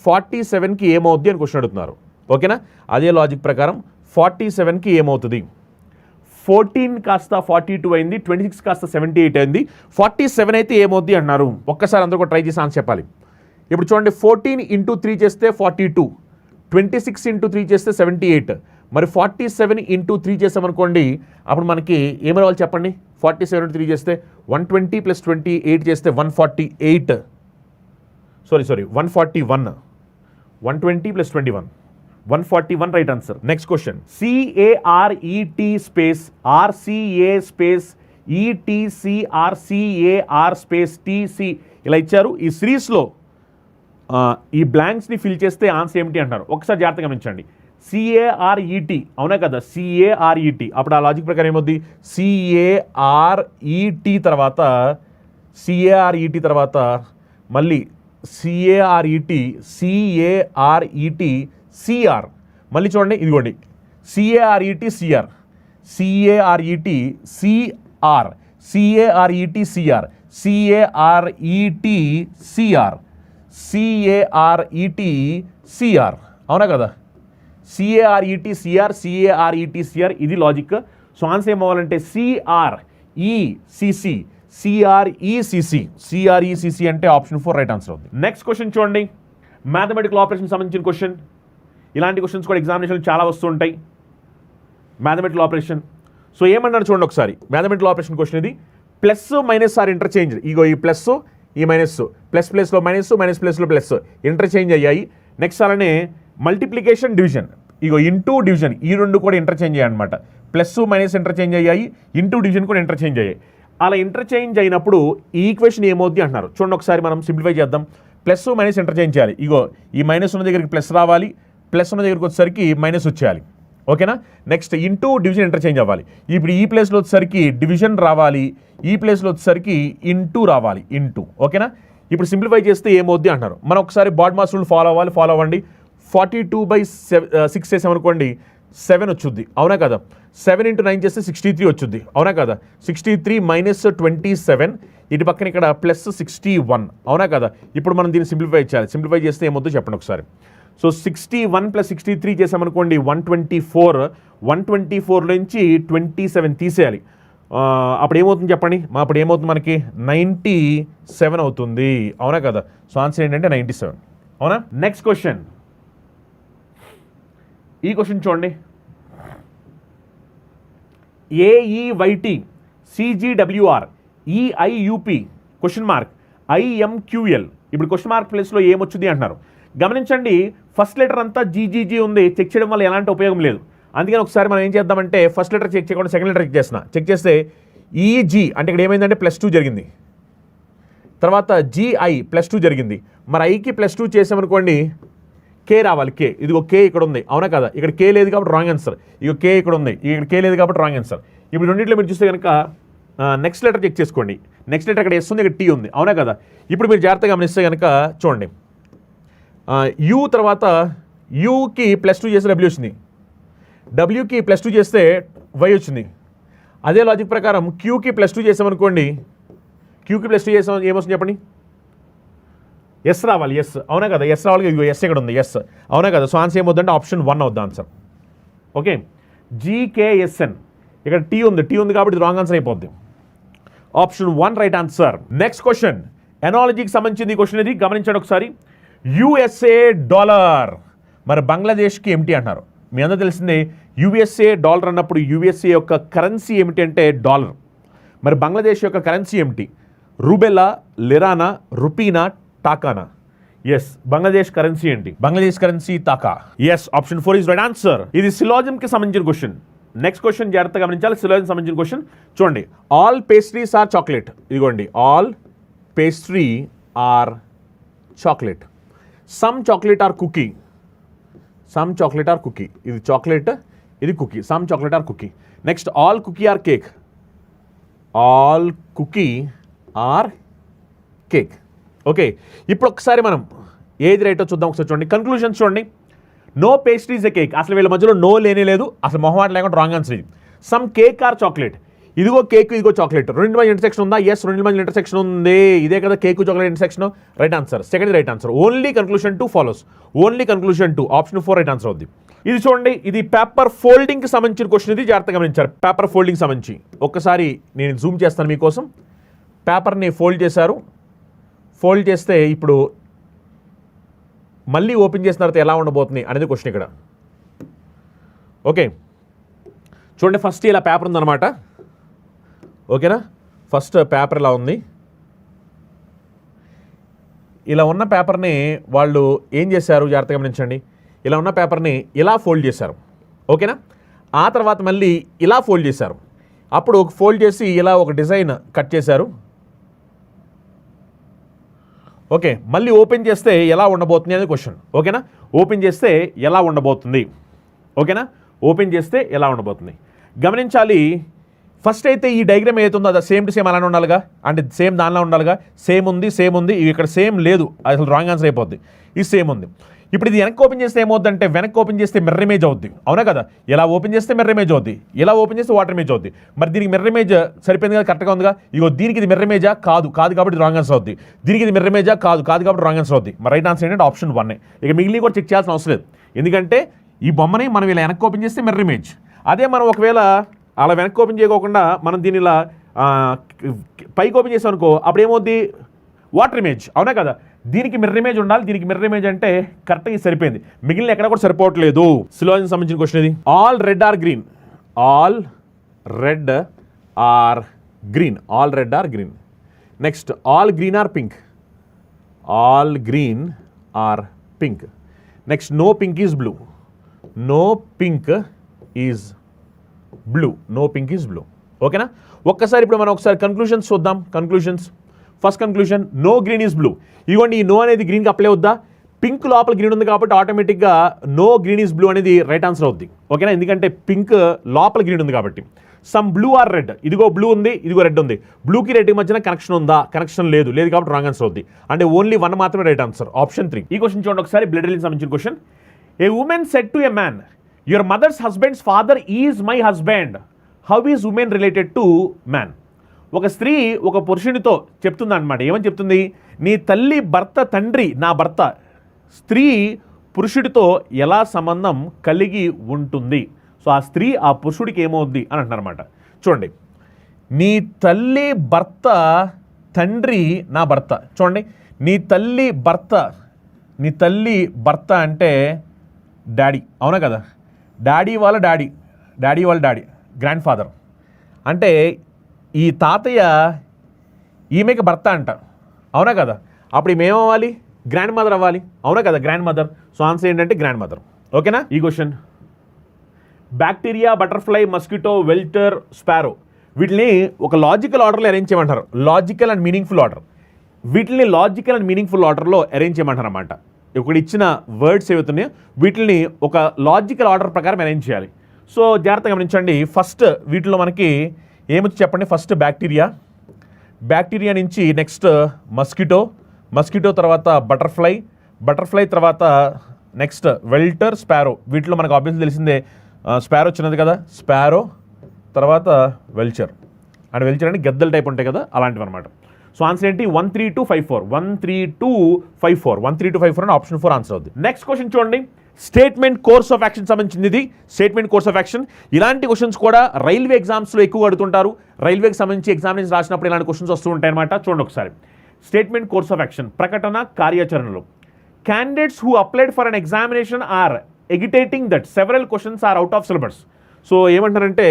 47కి ఏమవుద్ది అని క్వశ్చన్ అడుగుతున్నారు. ఓకేనా. అదే లాజిక్ ప్రకారం 47కి ఏమవుతుంది. 14 కాస్త 42 అయింది, 26 కాస్త 78 అయింది, 47 అయితే ఏమవుద్ది అంటున్నారు. ఒక్కసారి అందరూ కూడా ట్రై చేసి ఆన్సర్ చెప్పాలి. ఇప్పుడు చూడండి, 14 ఇంటూ 3 చేస్తే 42, 26 ఇంటూ 3 చేస్తే 78, మరి 47 ఇంటూ 3 చేస్తామనుకోండి, అప్పుడు మనకి ఏమి రావాలి చెప్పండి. 47 ఇంటూ 3 చేస్తే 120 ప్లస్ 28 చేస్తే 148, sorry 141, 120 plus 21 141 right answer. Next question, CARET space RCA space ETCRCAR space TC ఇలా ఇచ్చారు. ఈ సిరీస్లో ఈ బ్లాంక్స్ని ఫిల్ చేస్తే ఆన్సర్ ఏమిటి అంటారు. ఒకసారి జాగ్రత్తగా గమనించండి. CARET అవునా కదా, CARET. అప్పుడు ఆ లాజిక్ ప్రకారం ఏమవుద్ది, CARET తర్వాత మళ్ళీ CARET CR. మళ్ళీ చూడండి, ఇదిగోండి CARET CR, CARET CR, CARET CR, CARET CR, CARET CR అవునా కదా. CARET CR, CARET CR ఇది లాజిక్. సో ఆన్సర్ ఏమవ్వాలంటే CRECC, CRECC అంటే ఆప్షన్ 4 రైట్ ఆన్సర్ అవుతుంది. నెక్స్ట్ క్వశ్చన్ చూడండి, మ్యాథమెటికల్ ఆపరేషన్ సంబంధించిన క్వశ్చన్. ఇలాంటి క్వశ్చన్స్ కూడా ఎగ్జామినేషన్ చాలా వస్తుంటాయి. Mathematical operation. సో ఏమన్నారు చూడండి ఒకసారి. మ్యాథమెటికల్ ఆపరేషన్ క్వశ్చన్ ఇది. Plus minus or interchange. ఇగో ఈ ప్లస్ ఈ మైనస్, ప్లస్ ప్లేస్లో మైనస్, మైనస్ ప్లేస్లో ప్లస్ ఇంటర్చేంజ్ అయ్యాయి. నెక్స్ట్ అలానే మల్టిప్లికేషన్ డివిజన్, ఇగో ఇంటూ డివిజన్, ఈ రెండు కూడా ఇంటర్చేంజ్ అయ్యాయి అనమాట. ప్లస్ మైనస్ ఇంటర్చేంజ్ అయ్యాయి, ఇంటూ డివిజన్ కూడా ఇంటర్చేంజ్ అయ్యాయి. అలా ఇంటర్చేంజ్ అయినప్పుడు ఈ ఈక్వేషన్ ఏమవుద్ది అంటున్నారు. చూడండి ఒకసారి మనం సింప్లిఫై చేద్దాం. ప్లస్ మైనస్ ఇంటర్చేంజ్ చేయాలి. ఇగో ఈ మైనస్ ఉన్న దగ్గరికి ప్లస్ రావాలి, ప్లస్ ఉన్న దగ్గరికి వచ్చేసరికి మైనస్ వచ్చేయాలి. ఓకేనా. నెక్స్ట్ ఇంటూ డివిజన్ ఇంటర్చేంజ్ అవ్వాలి. ఇప్పుడు ఈ ప్లేస్లో వచ్చేసరికి డివిజన్ రావాలి, ఈ ప్లేస్లో వచ్చేసరికి ఇంటూ రావాలి, ఇంటూ. ఓకేనా. ఇప్పుడు సింప్లిఫై చేస్తే ఏమవుద్ది అంటున్నారు. మనం ఒకసారి బాడ్ మాస్ రూల్ ఫాలో అవ్వండి. 42/6 చేసామనుకోండి 7 వచ్చుద్ది, అవునా కదా. 7 × 9 చేస్తే 63 వచ్చుద్ది, అవునా కదా. 63 - 27, ఇటు పక్కన ఇక్కడ ప్లస్ 61, అవునా కదా. ఇప్పుడు మనం దీన్ని సింప్లిఫై చేయాలి. సింప్లిఫై చేస్తే ఏమవుద్దో చెప్పండి ఒకసారి. సో 61 + 63 చేసామనుకోండి 124, 124 నుంచి 27 తీసేయాలి. అప్పుడు ఏమవుతుంది చెప్పండి, అప్పుడు ఏమవుతుంది మనకి 97 అవుతుంది, అవునా కదా. సో ఆన్సర్ ఏంటంటే 97, అవునా. నెక్స్ట్ క్వశ్చన్, ఈ క్వశ్చన్ చూడండి. ఏఈవైటీ సిజిడబ్ల్యూఆర్ ఈఐయుపి క్వశ్చన్ మార్క్ ఐఎంక్యూఎల్. ఇప్పుడు క్వశ్చన్ మార్క్ ప్లేస్లో ఏమొచ్చింది అంటున్నారు. గమనించండి, ఫస్ట్ లెటర్ అంతా జీజీజీ ఉంది, చెక్ చేయడం వల్ల ఎలాంటి ఉపయోగం లేదు. అందుకని ఒకసారి మనం ఏం చేద్దామంటే ఫస్ట్ లెటర్ చెక్ చేయకుండా సెకండ్ లెటర్ చెక్ చేస్తే ఈజీ అంటే ఇక్కడ ఏమైందంటే +2 జరిగింది, తర్వాత జిఐ +2 జరిగింది. మరి ఐకి +2 చేసామనుకోండి కే రావాలి, కే, ఇదిగో కే ఇక్కడ ఉంది, అవునా కదా. ఇక్కడ కే లేదు కాబట్టి రాంగ్ ఆన్సర్, ఇక కే ఇక్కడ ఉంది, ఇక్కడ కే లేదు కాబట్టి రాంగ్ ఆన్సర్. ఇప్పుడు రెండింటిలో మీరు చూస్తే కనుక నెక్స్ట్ లెటర్ చెక్ చేసుకోండి. నెక్స్ట్ లెటర్ ఇక్కడ ఎస్ ఉంది, ఇక్కడ టీ ఉంది, అవునా కదా. ఇప్పుడు మీరు జాగ్రత్తగా గమనిస్తే కనుక చూడండి, యూ తర్వాత యూకి +2 చేస్తే డబ్ల్యూ వచ్చింది, డబ్ల్యూకి +2 చేస్తే వై వచ్చింది. అదే లాజిక్ ప్రకారం క్యూకి +2 చేసామనుకోండి, క్యూకి +2 చేసాం ఏమొస్తుంది చెప్పండి, ఎస్ రావాలి, ఎస్, అవునా కదా. ఎస్ రావాలి, ఇదిగో ఎస్ ఇక్కడ ఉంది, ఎస్, అవునా కదా. సో ఆన్సర్ ఏమవుతుందంటే ఆప్షన్ 1 అవుద్ది ఆన్సర్. ఓకే, జీకేఎస్ఎన్ ఇక్కడ టీ ఉంది కాబట్టి రాంగ్ ఆన్సర్ అయిపోద్ది. Option 1 right answer. Next question, ఎనాలజీకి సంబంధించింది క్వశ్చన్ ఇది, గమనించండి ఒకసారి. యుఎస్ఏ డాలర్, మరి బంగ్లాదేశ్కి ఏమిటి అంటున్నారు. మీ అందరూ తెలిసిందే, యుఎస్ఏ డాలర్ అన్నప్పుడు యుఎస్ఏ యొక్క కరెన్సీ ఏమిటి అంటే డాలర్. మరి బంగ్లాదేశ్ యొక్క కరెన్సీ ఏమిటి, రూబెలా, లిరానా, రుపీనా, టాకానా. ఎస్, బంగ్లాదేశ్ కరెన్సీ ఏంటి, Bangladesh currency taka. Yes, option 4 is right answer. ఇది సిలాజిమ్కి సంబంధించిన క్వశ్చన్. నెక్స్ట్ క్వశ్చన్ జాగ్రత్తగా గమనించాలి, సిలాజిమ్ సంబంధించిన క్వశ్చన్. చూడండి, ఆల్ పేస్ట్రీస్ ఆర్ చాక్లెట్, ఇదిగోండి, all pastry are chocolate, some chocolate are cookie, some chocolate are cookie, ఇది చాక్లెట్, ఇది cookie, some chocolate are cookie. Next, all cookie are cake, all cookie are cake. Okay, ఇప్పుడు ఒకసారి మనం ఏది రైటో చూద్దాం, ఒకసారి చూడండి. కన్క్లూజన్స్ చూడండి. నో పేస్ట్రీస్ ఏ కేక్, అసలు వీళ్ళ మధ్యలో నో లేనే లేదు, అసలు మొహమాట లేకుండా రాంగ్ ఆన్సర్ ఇది. సమ్ కేక్ ఆర్ చాక్లెట్, ఇదిగో కేక్, ఇదిగో చాక్లెట్, రెండు మధ్య ఇంటర్సెక్షన్ ఉందా, ఎస్, రెండు మధ్య ఇంటర్సెక్షన్ ఉంది, ఇదే కదా cake chocolate intersection, right answer. Second right answer. Only conclusion 2 follows, only conclusion 2, option 4 right answer అవుద్ది. ఇది చూడండి, ఇది పేపర్ ఫోల్డింగ్కి సంబంధించిన క్వశ్చన్, ఇది జాగ్రత్తగా గమనించారు. పేపర్ ఫోల్డింగ్ సంబంధించి ఒక్కసారి నేను జూమ్ చేస్తాను మీకోసం. పేపర్ని ఫోల్డ్ చేశారు, ఫోల్డ్ చేస్తే ఇప్పుడు మళ్ళీ ఓపెన్ చేసిన తర్వాత ఎలా ఉండబోతుంది అనేది క్వశ్చన్ ఇక్కడ. ఓకే, చూడండి, ఫస్ట్ ఇలా పేపర్ ఉందన్నమాట, ఓకేనా. ఫస్ట్ పేపర్ ఇలా ఉంది, ఇలా ఉన్న పేపర్ని వాళ్ళు ఏం చేశారు జాగ్రత్తగా గమనించండి. ఇలా ఉన్న పేపర్ని ఇలా ఫోల్డ్ చేశారు, ఓకేనా. ఆ తర్వాత మళ్ళీ ఇలా ఫోల్డ్ చేశారు, అప్పుడు ఫోల్డ్ చేసి ఇలా ఒక డిజైన్ కట్ చేశారు. ఓకే, మళ్ళీ ఓపెన్ చేస్తే ఎలా ఉండబోతుంది అనేది క్వశ్చన్, ఓకేనా. ఓపెన్ చేస్తే ఎలా ఉండబోతుంది, ఓకేనా, ఓపెన్ చేస్తే ఎలా ఉండబోతుంది గమనించాలి. ఫస్ట్ అయితే ఈ డయాగ్రామ్ ఏదైతుందో అది సేమ్ టు సేమ్ అలానే ఉండాలిగా, అంటే సేమ్ దానిలో ఉండాలిగా. సేమ్ ఉంది, ఇక్కడ సేమ్ లేదు, అసలు రాంగ్ ఆన్సర్ అయిపోద్ది. ఇది సేమ్ ఉంది. ఇప్పుడు ఇది వెనక్కి ఓపెన్ చేస్తే ఏమవుతుందంటే, వెనక్కి ఓపెన్ చేస్తే మిర్రర్ ఇమేజ్ అవుద్ది, అవునా కదా. ఇలా ఓపెన్ చేస్తే మిర్రర్ ఇమేజ్ అవుద్ది, ఇలా ఓపెన్ చేస్తే వాటర్ ఇమేజ్ అవుద్ది. మరి దీనికి మిర్రర్ ఇమేజ్ సరిపోయింది కదా, కరెక్ట్గా ఉందిగా. ఇగో దీనికి ఇది మిర్రర్ ఇమేజా, కాదు కాబట్టి రాంగ్ ఆన్సర్ అవుద్ది. దీనికి ఇది మిర్రర్ ఇమేజా, కాదు కాబట్టి రాంగ్ ఆన్సర్ అవుద్ది. మరి రైట్ ఆన్సర్ ఏంటంటే ఆప్షన్ 1. ఇక మిగిలిన కూడా చెక్ చేయాల్సిన అవసరం లేదు, ఎందుకంటే ఈ బొమ్మని మనం ఇలా వెనక్కి ఓపెన్ చేస్తే మిర్రర్ ఇమేజ్. అదే మనం ఒకవేళ అలా వెనక్కి ఓపెన్ చేయకోకుండా మనం దీని ఇలా పైకి ఓపెన్ చేసాం అనుకో, అప్పుడు ఏమవుద్ది, వాటర్ ఇమేజ్, అవునా కదా. దీనికి మిర్రర్ ఇమేజ్ ఉండాలి, దీనికి మిర్రర్ ఇమేజ్ అంటే కరెక్ట్గా సరిపోయింది, మిగిలిన ఎక్కడ కూడా సరిపోవట్లేదు. సిలాజిమ్ సంబంధించిన క్వశ్చన్ ఇది. All red are green, all red are green, all red are green. Next, all green are pink, all green are pink. Next, no pink is blue, no pink is blue, no pink is blue, ఓకేనా. ఒక్కసారి ఇప్పుడు మనం ఒకసారి conclusions చూద్దాం. Conclusions, first conclusion, no green is blue. ఇదిగోండి, ఈ no అనేది గ్రీన్కి అప్లై అవుద్దా, పింక్ లోపల గ్రీన్ ఉంది కాబట్టి ఆటోమేటిక్గా నో గ్రీన్ ఈజ్ బ్లూ అనేది రైట్ ఆన్సర్ అవుద్ది, ఓకేనా. ఎందుకంటే పింక్ లోపల గ్రీన్ ఉంది కాబట్టి. సమ్ బ్లూ ఆర్ రెడ్, ఇదిగో బ్లూ ఉంది, ఇదిగో రెడ్ ఉంది, బ్లూకి రెడ్కి మధ్యన కనెక్షన్ ఉందా, కనెక్షన్ లేదు కాబట్టి రాంగ్ ఆన్సర్ అవుద్ది. అంటే ఓన్లీ 1 మాత్రమే రైట్ ఆన్సర్, ఆప్షన్ 3. ఈ క్వశ్చన్ చూడండి ఒకసారి, బ్లడ్ రిలేషన్ సంబంధించిన question. A woman said to a man, your mother's husband's father is my husband, how is woman related to man. ఒక స్త్రీ ఒక పురుషునితో చెప్తుంది అనమాట. ఏమని చెప్తుంది, నీ తల్లి భర్త తండ్రి నా భర్త. స్త్రీ పురుషుడితో ఎలా సంబంధం కలిగి ఉంటుంది. సో ఆ స్త్రీ ఆ పురుషుడికి ఏమవుద్ది అని అంటున్నారన్నమాట. చూడండి, నీ తల్లి భర్త తండ్రి నా భర్త. చూడండి, నీ తల్లి భర్త అంటే డాడీ, అవునా కదా? డాడీ వాళ్ళ డాడీ గ్రాండ్ ఫాదర్ అంటే ఈ తాతయ్య ఈమెకి భర్త అంట, అవునా కదా? అప్పుడు ఈమెమవ్వాలి? గ్రాండ్ మదర్ అవ్వాలి, అవునా కదా? Grandmother. సో ఆన్సర్ ఏంటంటే గ్రాండ్ మదర్. ఓకేనా? ఈ question bacteria, butterfly, mosquito, vulture, sparrow వీటిని ఒక లాజికల్ ఆర్డర్లో అరేంజ్ చేయమంటారు. Logical and meaningful order. వీటిని లాజికల్ అండ్ మీనింగ్ఫుల్ ఆర్డర్లో అరేంజ్ చేయమంటారు అన్నమాట. ఇక్కడ ఇచ్చిన వర్డ్స్ ఏవైతున్నాయో వీటిని ఒక లాజికల్ ఆర్డర్ ప్రకారం అరేంజ్ చేయాలి. సో జాగ్రత్తగా గమనించండి. ఫస్ట్ వీటిలో మనకి ఏమొచ్చి చెప్పండి. ఫస్ట్ బ్యాక్టీరియా నుంచి నెక్స్ట్ మస్కిటో తర్వాత బటర్ఫ్లై తర్వాత నెక్స్ట్ వెల్టర్, స్పారో. వీటిలో మనకు ఆబ్వియస్లీ తెలిసిందే స్పారో వచ్చినది కదా, స్పారో తర్వాత వెల్చర్ అంటే గద్దెల టైప్ ఉంటాయి కదా, అలాంటివి అనమాట. సో ఆన్సర్ ఏంటి? 13254 అని ఆప్షన్ 4 ఆన్సర్ అవుతుంది. నెక్స్ట్ క్వశ్చన్ చూడండి. స్టేట్మెంట్ కోర్స్ ఆఫ్ యాక్షన్ సంబంధించింది ఇది. స్టేట్మెంట్ కోర్స్ ఆఫ్ యాక్షన్ ఇలాంటి క్వశ్చన్స్ కూడా రైల్వే ఎగ్జామ్స్లో ఎక్కువ అడుగుతుంటారు. రైల్వేకి సంబంధించి ఎగ్జామినేషన్ రాసినప్పుడు ఇలాంటి క్వశ్చన్స్ వస్తూ ఉంటాయి అనమాట. చూడండి ఒకసారి. స్టేట్మెంట్ కోర్స్ ఆఫ్ యాక్షన్ ప్రకటన కార్యాచరణలో candidates who applied for an examination are agitating that several questions are out of syllabus. So ఏమంటారంటే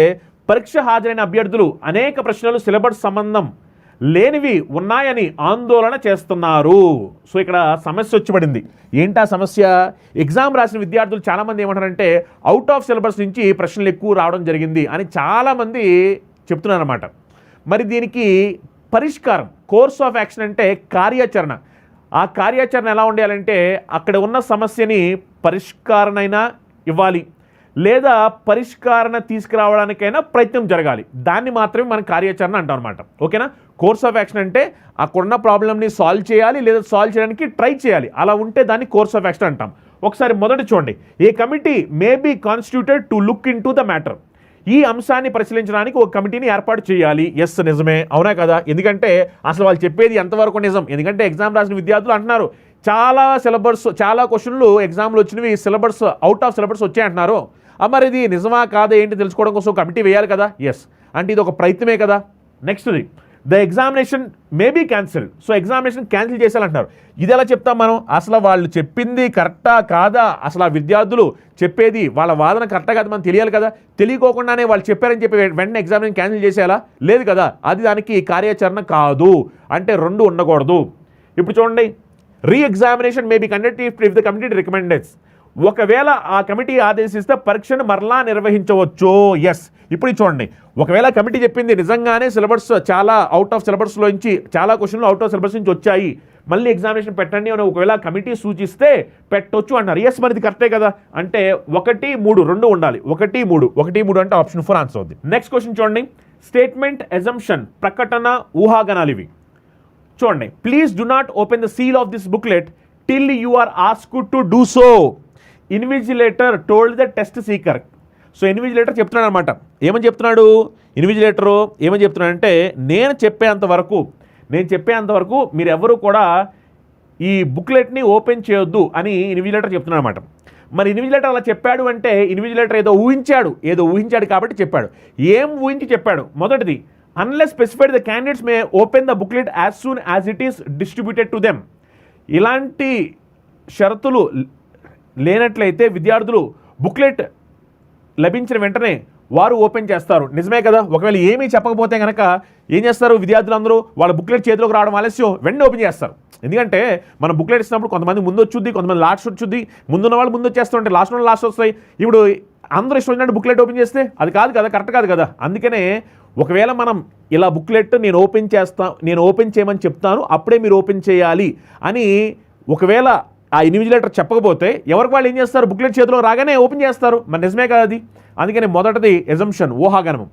పరీక్ష హాజరైన అభ్యర్థులు అనేక ప్రశ్నలు సిలబస్ సంబంధం లేనివి ఉన్నాయని ఆందోళన చేస్తున్నారు. సో ఇక్కడ సమస్య వచ్చి పడింది. ఏంటా సమస్య? ఎగ్జామ్ రాసిన విద్యార్థులు చాలామంది ఏమంటారంటే అవుట్ ఆఫ్ సిలబస్ నుంచి ప్రశ్నలు ఎక్కువ రావడం జరిగింది అని చాలామంది చెప్తున్నారన్నమాట. మరి దీనికి పరిష్కారం కోర్స్ ఆఫ్ యాక్షన్ అంటే కార్యాచరణ. ఆ కార్యాచరణ ఎలా ఉండాలంటే అక్కడ ఉన్న సమస్యని పరిష్కారనైనా ఇవ్వాలి, లేదా పరిష్కారణ తీసుకురావడానికైనా ప్రయత్నం జరగాలి. దాన్ని మాత్రమే మనం కార్యాచరణ అంటాం అనమాట. ఓకేనా? కోర్స్ ఆఫ్ యాక్షన్ అంటే అక్కడున్న ప్రాబ్లమ్ని సాల్వ్ చేయాలి, లేదా సాల్వ్ చేయడానికి ట్రై చేయాలి. అలా ఉంటే దాన్ని కోర్స్ ఆఫ్ యాక్షన్ అంటాం. ఒకసారి మొదటి చూడండి. A committee may be constituted to look into the matter. ఈ అంశాన్ని పరిశీలించడానికి ఒక కమిటీని ఏర్పాటు చేయాలి. ఎస్, నిజమే, అవునా కదా? ఎందుకంటే అసలు వాళ్ళు చెప్పేది ఎంతవరకు నిజం? ఎందుకంటే ఎగ్జామ్ రాసిన విద్యార్థులు అంటున్నారు చాలా క్వశ్చన్లు ఎగ్జామ్లో వచ్చినవి సిలబస్ అవుట్ ఆఫ్ సిలబస్ వచ్చాయంటున్నారు. మరి ఇది నిజమా కాదా ఏంటి తెలుసుకోవడం కోసం కమిటీ వేయాలి కదా. ఎస్, అంటే ఇది ఒక ప్రయత్నమే కదా. నెక్స్ట్ది the examination may be cancel. So examination cancel చేసేయాలంటున్నారు. ఇది ఎలా చెప్తాం మనం? అసలు వాళ్ళు చెప్పింది కరెక్టా కాదా, అసలు ఆ విద్యార్థులు చెప్పేది వాళ్ళ వాదన కరెక్టా కాదు మనం తెలియాలి కదా. తెలియకోకుండానే వాళ్ళు చెప్పారని చెప్పి వెంటనే ఎగ్జామినేషన్ క్యాన్సిల్ చేసేయాలా? లేదు కదా. అది దానికి కార్యాచరణ కాదు. అంటే రెండు ఉండకూడదు. ఇప్పుడు చూడండి. Re examination may be conducted if the committee recommends. ఒకవేళ ఆ కమిటీ ఆదేశిస్తే పరీక్షను మరలా నిర్వహించవచ్చు. ఎస్, ఇప్పుడు చూడండి. ఒకవేళ కమిటీ చెప్పింది నిజంగానే సిలబస్ చాలా అవుట్ ఆఫ్ సిలబస్లో నుంచి చాలా క్వశ్చన్లు అవుట్ ఆఫ్ సిలబస్ నుంచి వచ్చాయి, మళ్ళీ ఎగ్జామినేషన్ పెట్టండి అని ఒకవేళ కమిటీ సూచిస్తే పెట్టొచ్చు అన్నారు. ఎస్, మరి ఇది కరెక్టే కదా. అంటే 1, 3 రెండు ఉండాలి. 1, 3 అంటే ఆప్షన్ 4 ఆన్సర్ అవుతుంది. నెక్స్ట్ క్వశ్చన్ చూడండి. స్టేట్మెంట్ ఎజంప్షన్ ప్రకటన ఊహాగానాలు ఇవి. చూడండి. Please do not open the seal of this booklet till you are asked to do so. Invigilator told the test seeker. So invigilator చెప్తున్నాడు అనమాట. ఏమని చెప్తున్నాడు ఇన్విజిలేటరు? ఏమని చెప్తున్నాడంటే నేను చెప్పేంత వరకు మీరు ఎవరు కూడా ఈ బుక్లెట్ని ఓపెన్ చేయొద్దు అని ఇన్విజిలేటర్ చెప్తున్నాడు అనమాట. మరి ఇన్విజిలేటర్ అలా చెప్పాడు అంటే ఇన్విజిలేటర్ ఏదో ఊహించాడు కాబట్టి చెప్పాడు. ఏం ఊహించి చెప్పాడు? మొదటిది, unless specified the candidates may open the booklet as soon as it is distributed to them. ఇలాంటి షరతులు లేనట్లయితే విద్యార్థులు బుక్లెట్ లభించిన వెంటనే వారు ఓపెన్ చేస్తారు. నిజమే కదా. ఒకవేళ ఏమీ చెప్పకపోతే కనుక ఏం చేస్తారు విద్యార్థులు అందరూ? వాళ్ళ బుక్లెట్ చేతిలోకి రావడం ఆలస్యం, వెంటనే ఓపెన్ చేస్తారు. ఎందుకంటే మనం బుక్లెట్ ఇచ్చినప్పుడు కొంతమంది ముందు వచ్చుద్ది, కొంతమంది లాస్ట్ వచ్చుద్ది. ముందున్న వాళ్ళు ముందు వచ్చేస్తుంటే లాస్ట్ వస్తాయి. ఇప్పుడు అందరూ ఇష్టం వచ్చినట్టు బుక్లెట్ ఓపెన్ చేస్తే అది కాదు కదా, కరెక్ట్ కాదు కదా. అందుకనే ఒకవేళ మనం ఇలా బుక్లెట్ నేను ఓపెన్ చేయమని చెప్తాను, అప్పుడే మీరు ఓపెన్ చేయాలి అని ఒకవేళ ఆ ఇన్విజిలేటర్ చెప్పకపోతే ఎవరికి వాళ్ళు ఏం చేస్తారు? బుక్లెట్ చేతిలో రాగానే ఓపెన్ చేస్తారు. మరి నిజమే కదా అది. అందుకని మొదటిది ఎజంప్షన్ ఊహాగానం.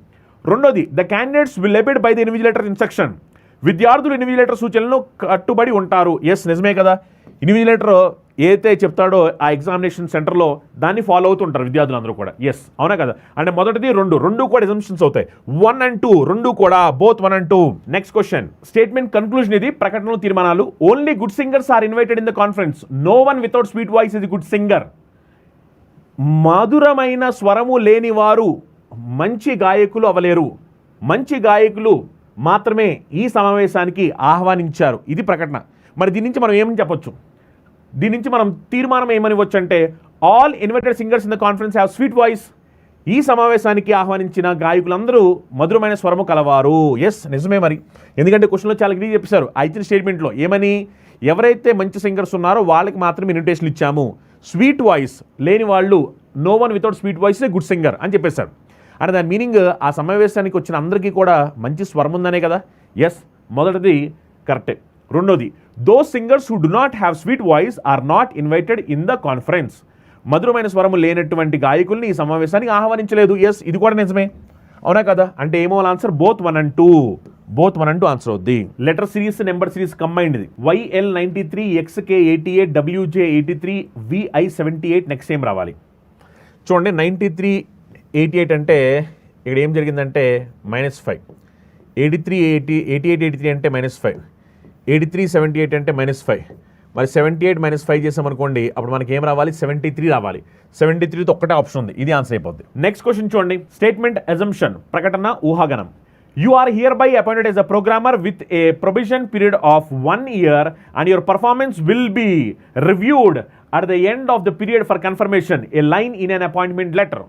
రెండోది, the candidates will abide by the invigilator instruction. విద్యార్థులు ఇన్విజిలేటర్ సూచనలను కట్టుబడి ఉంటారు. ఎస్, నిజమే కదా. ఇన్విజిలేటర్ ఏదైతే చెప్తాడో ఆ ఎగ్జామినేషన్ సెంటర్లో దాన్ని ఫాలో అవుతుంటారు విద్యార్థులందరూ కూడా. ఎస్, అవునా కదా. అంటే మొదటిది రెండు కూడా ఎజంప్షన్స్ అవుతాయి. 1 and 2 రెండు కూడా, both 1 and 2. Next question. Statement conclusion ఇది. ప్రకటనలు తీర్మానాలు. Only good singers are invited in the conference. No one without sweet voice is good singer. మధురమైన స్వరము లేని వారు మంచి గాయకులు అవలేరు. మంచి గాయకులు మాత్రమే ఈ సమావేశానికి ఆహ్వానించారు. ఇది ప్రకటన. మరి దీని నుంచి మనం ఏమని చెప్పొచ్చు? దీని నుంచి మనం తీర్మానం ఏమనివచ్చు అంటే all invited singers in the conference have sweet voice. ఈ సమావేశానికి ఆహ్వానించిన గాయకులందరూ మధురమైన స్వరము కలవారు. ఎస్, నిజమే. మరి ఎందుకంటే క్వశ్చన్లో చాలా క్లియర్ చెప్పేశారు ఆ ఇచ్చిన స్టేట్మెంట్లో. ఏమని? ఎవరైతే మంచి సింగర్స్ ఉన్నారో వాళ్ళకి మాత్రమే ఇన్విటేషన్ ఇచ్చాము. స్వీట్ వాయిస్ లేని వాళ్ళు, no one without sweet voice a good singer అని చెప్పేశారు. అంటే దాని మీనింగ్ ఆ సమావేశానికి వచ్చిన అందరికీ కూడా మంచి స్వరం ఉందనే కదా. ఎస్, మొదటిది కరెక్టే. రెండోది, those singers who do not have sweet voice are not invited in the conference. మధురమైన స్వరము లేనటువంటి గాయకుల్ని ఈ సమావేశానికి ఆహ్వానించలేదు. ఎస్, ఇది కూడా నిజమే. అవునా కదా? అంటే ఏమో answer both 1 and 2. Both 1 and 2 answer అవుద్ది. Letter series, number series combined ఇది. YL93, XK88, WJ83, VI78. Next ఏం రావాలి చూడండి. 93, 88 అంటే ఇక్కడ ఏం జరిగిందంటే -5. 83, 88, 83 అంటే -5. 83, 78 అంటే -5. మరి 78 - 5 చేసామనుకోండి, అప్పుడు మనకి ఏం రావాలి? 73 రావాలి. 73తో ఒక్కటే ఆప్షన్ ఉంది. ఇది ఆన్సర్ అయిపోద్ది. నెక్స్ట్ క్వశ్చన్ చూడండి. స్టేట్మెంట్ అజంప్షన్, ప్రకటన ఊహాగనం. You are hereby appointed as a programmer with a probation period of 1 year and your performance will be reviewed at the end of the period for confirmation. A line in an appointment letter.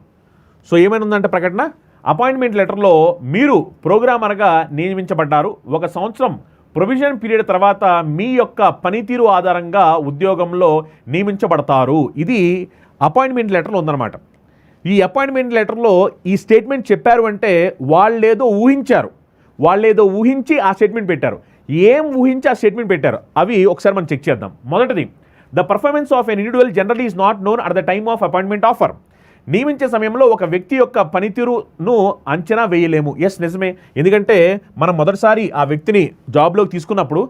So ఏమైనా ఉందంటే ప్రకటన, appointment లెటర్లో మీరు ప్రోగ్రామర్గా నియమించబడ్డారు. 1 సంవత్సరం provision period తర్వాత మీ యొక్క పనితీరు ఆధారంగా ఉద్యోగంలో నియమించబడతారు. ఇది అపాయింట్మెంట్ లెటర్లో ఉందన్నమాట. ఈ అపాయింట్మెంట్ లెటర్లో ఈ స్టేట్మెంట్ చెప్పారు అంటే వాళ్ళేదో ఊహించారు. వాళ్ళేదో ఊహించి ఆ స్టేట్మెంట్ పెట్టారు. ఏం ఊహించి ఆ స్టేట్మెంట్ పెట్టారు అవి ఒకసారి మనం చెక్ చేద్దాం. మొదటిది, the performance of an individual generally is not known at the time of appointment offer. నియమించే సమయంలో ఒక వ్యక్తి యొక్క పనితీరును అంచనా వేయలేము. ఎస్, నిజమే. ఎందుకంటే మనం మొదటిసారి ఆ వ్యక్తిని జాబ్లోకి తీసుకున్నప్పుడు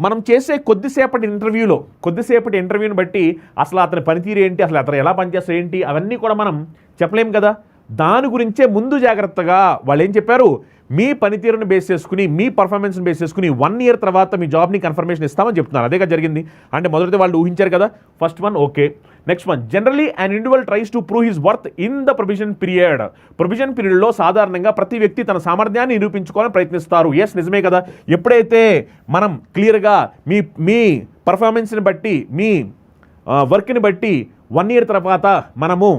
మనం చేసే కొద్దిసేపటి ఇంటర్వ్యూని బట్టి అసలు అతని పనితీరు ఏంటి, అసలు అతను ఎలా పనిచేస్తాడు ఏంటి, అవన్నీ కూడా మనం చెప్పలేము కదా. దాని గురించే ముందు జాగ్రత్తగా వాళ్ళు ఏం చెప్పారు, మీ పనితీరును బేస్ చేసుకుని, మీ పర్ఫార్మెన్స్ని బేస్ చేసుకుని 1 year తర్వాత మీ జాబ్ని కన్ఫర్మేషన్ ఇస్తామని చెప్తున్నారు. అదేగా జరిగింది. అంటే మొదటిది వాళ్ళు ఊహించారు కదా. First one okay. Next one, generally an individual tries to prove his worth in the provision period. Provision పీరియడ్లో సాధారణంగా ప్రతి వ్యక్తి తన సామర్థ్యాన్ని నిరూపించుకోవాలని ప్రయత్నిస్తారు. ఎస్, నిజమే కదా. ఎప్పుడైతే మనం క్లియర్గా మీ పర్ఫార్మెన్స్ని బట్టి, మీ వర్క్ని బట్టి 1 year తర్వాత మనము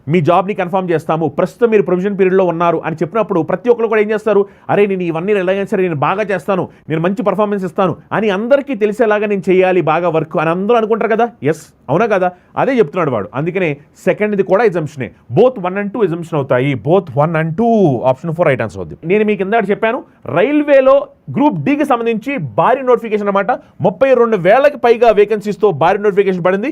మీ జాబ్ని కన్ఫర్మ్ చేస్తాము, ప్రస్తుతం మీరు ప్రొవిజన్ పీరియడ్లో ఉన్నారు అని చెప్పినప్పుడు ప్రతి ఒక్కరు కూడా ఏం చేస్తారు, అరే నేను ఈ 1 year ఎలాగైనా సరే నేను బాగా చేస్తాను, నేను మంచి పర్ఫార్మెన్స్ ఇస్తాను అని అందరికీ తెలిసేలాగా నేను చేయాలి బాగా వర్క్ అని అందరూ అనుకుంటారు కదా. ఎస్, అవునా కదా. అదే చెప్తున్నాడు వాడు. అందుకనే సెకండ్ది కూడా ఎగ్జంప్షనే. బోత్ 1 and 2 ఎగ్జంప్షన్ అవుతాయి. Both 1 and 2 option 4 right answer అవుతుంది. నేను మీకు కింద చెప్పాను, రైల్వేలో గ్రూప్ డీకి సంబంధించి భారీ నోటిఫికేషన్ అనమాట. 32,000కి పైగా వేకెన్సీస్తో భారీ నోటిఫికేషన్ పడింది.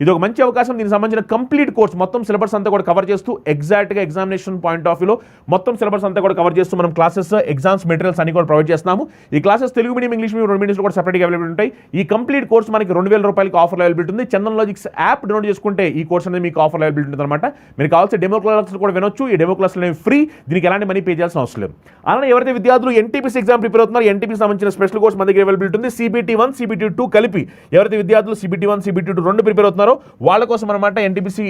ఇది ఒక మంచి అవకాశం. దీనికి సంబంధించిన కంప్లీట్ కోర్స్ మొత్తం సిలబస్ అంతా కూడా కవర్ చేస్తూ ఎగ్జాక్ట్గా ఎగ్జామినేషన్ పాయింట్ ఆఫ్ వ్యూలో మొత్తం సిలబస్ అంతా కూడా కవర్ చేస్తూ మనం క్లాసెస్, ఎగ్జామ్స్ మెటీరియల్స్ అన్ని కూడా ప్రొవైడ్ చేస్తున్నాము. ఈ classes Telugu medium, English medium 2 మీడియంలో కూడా సెపరేట్గా అవైలబుల్ ఉంటాయి. ఈ కంప్లీట్ కోర్స్ మనకి 2,000 రూపాయలకి ఆఫర్ అవైలబుల్ ఉంటుంది. చందన్ లాజిక్స్ యాప్ డౌన్లోడ్ చేసుకుంటే ఈ కోర్స్ అనేది మీకు ఆఫర్ అవైలబుల్ ఉంటుంది అనమాట. మీరు కావాల్సిన డెమో క్లాసెస్ కూడా వినొచ్చు. ఈ డెమో క్లాసులు ఫ్రీ, దీనికి ఎలాంటి మనీ పే చేయాల్సిన అవసరం లేదు. అలానే ఎవరైతే విద్యార్థులు ఎన్టీపీసీ ఎగ్జామ్ ప్రిపేర్ అవుతున్నారు, ఎన్టీపీసీ సంబంధించిన స్పెషల్ కోర్స్ మన దగ్గర అవైలబుల్ ఉంటుంది. CBT 1, CBT 2 కలిపి ఎవరైతే విద్యార్థులు CBT 1, CBT 2 2 ప్రిపేర్ అవుతున్నారో వాళ్ళ కోసం అనమాట ఎన్టీపీసీ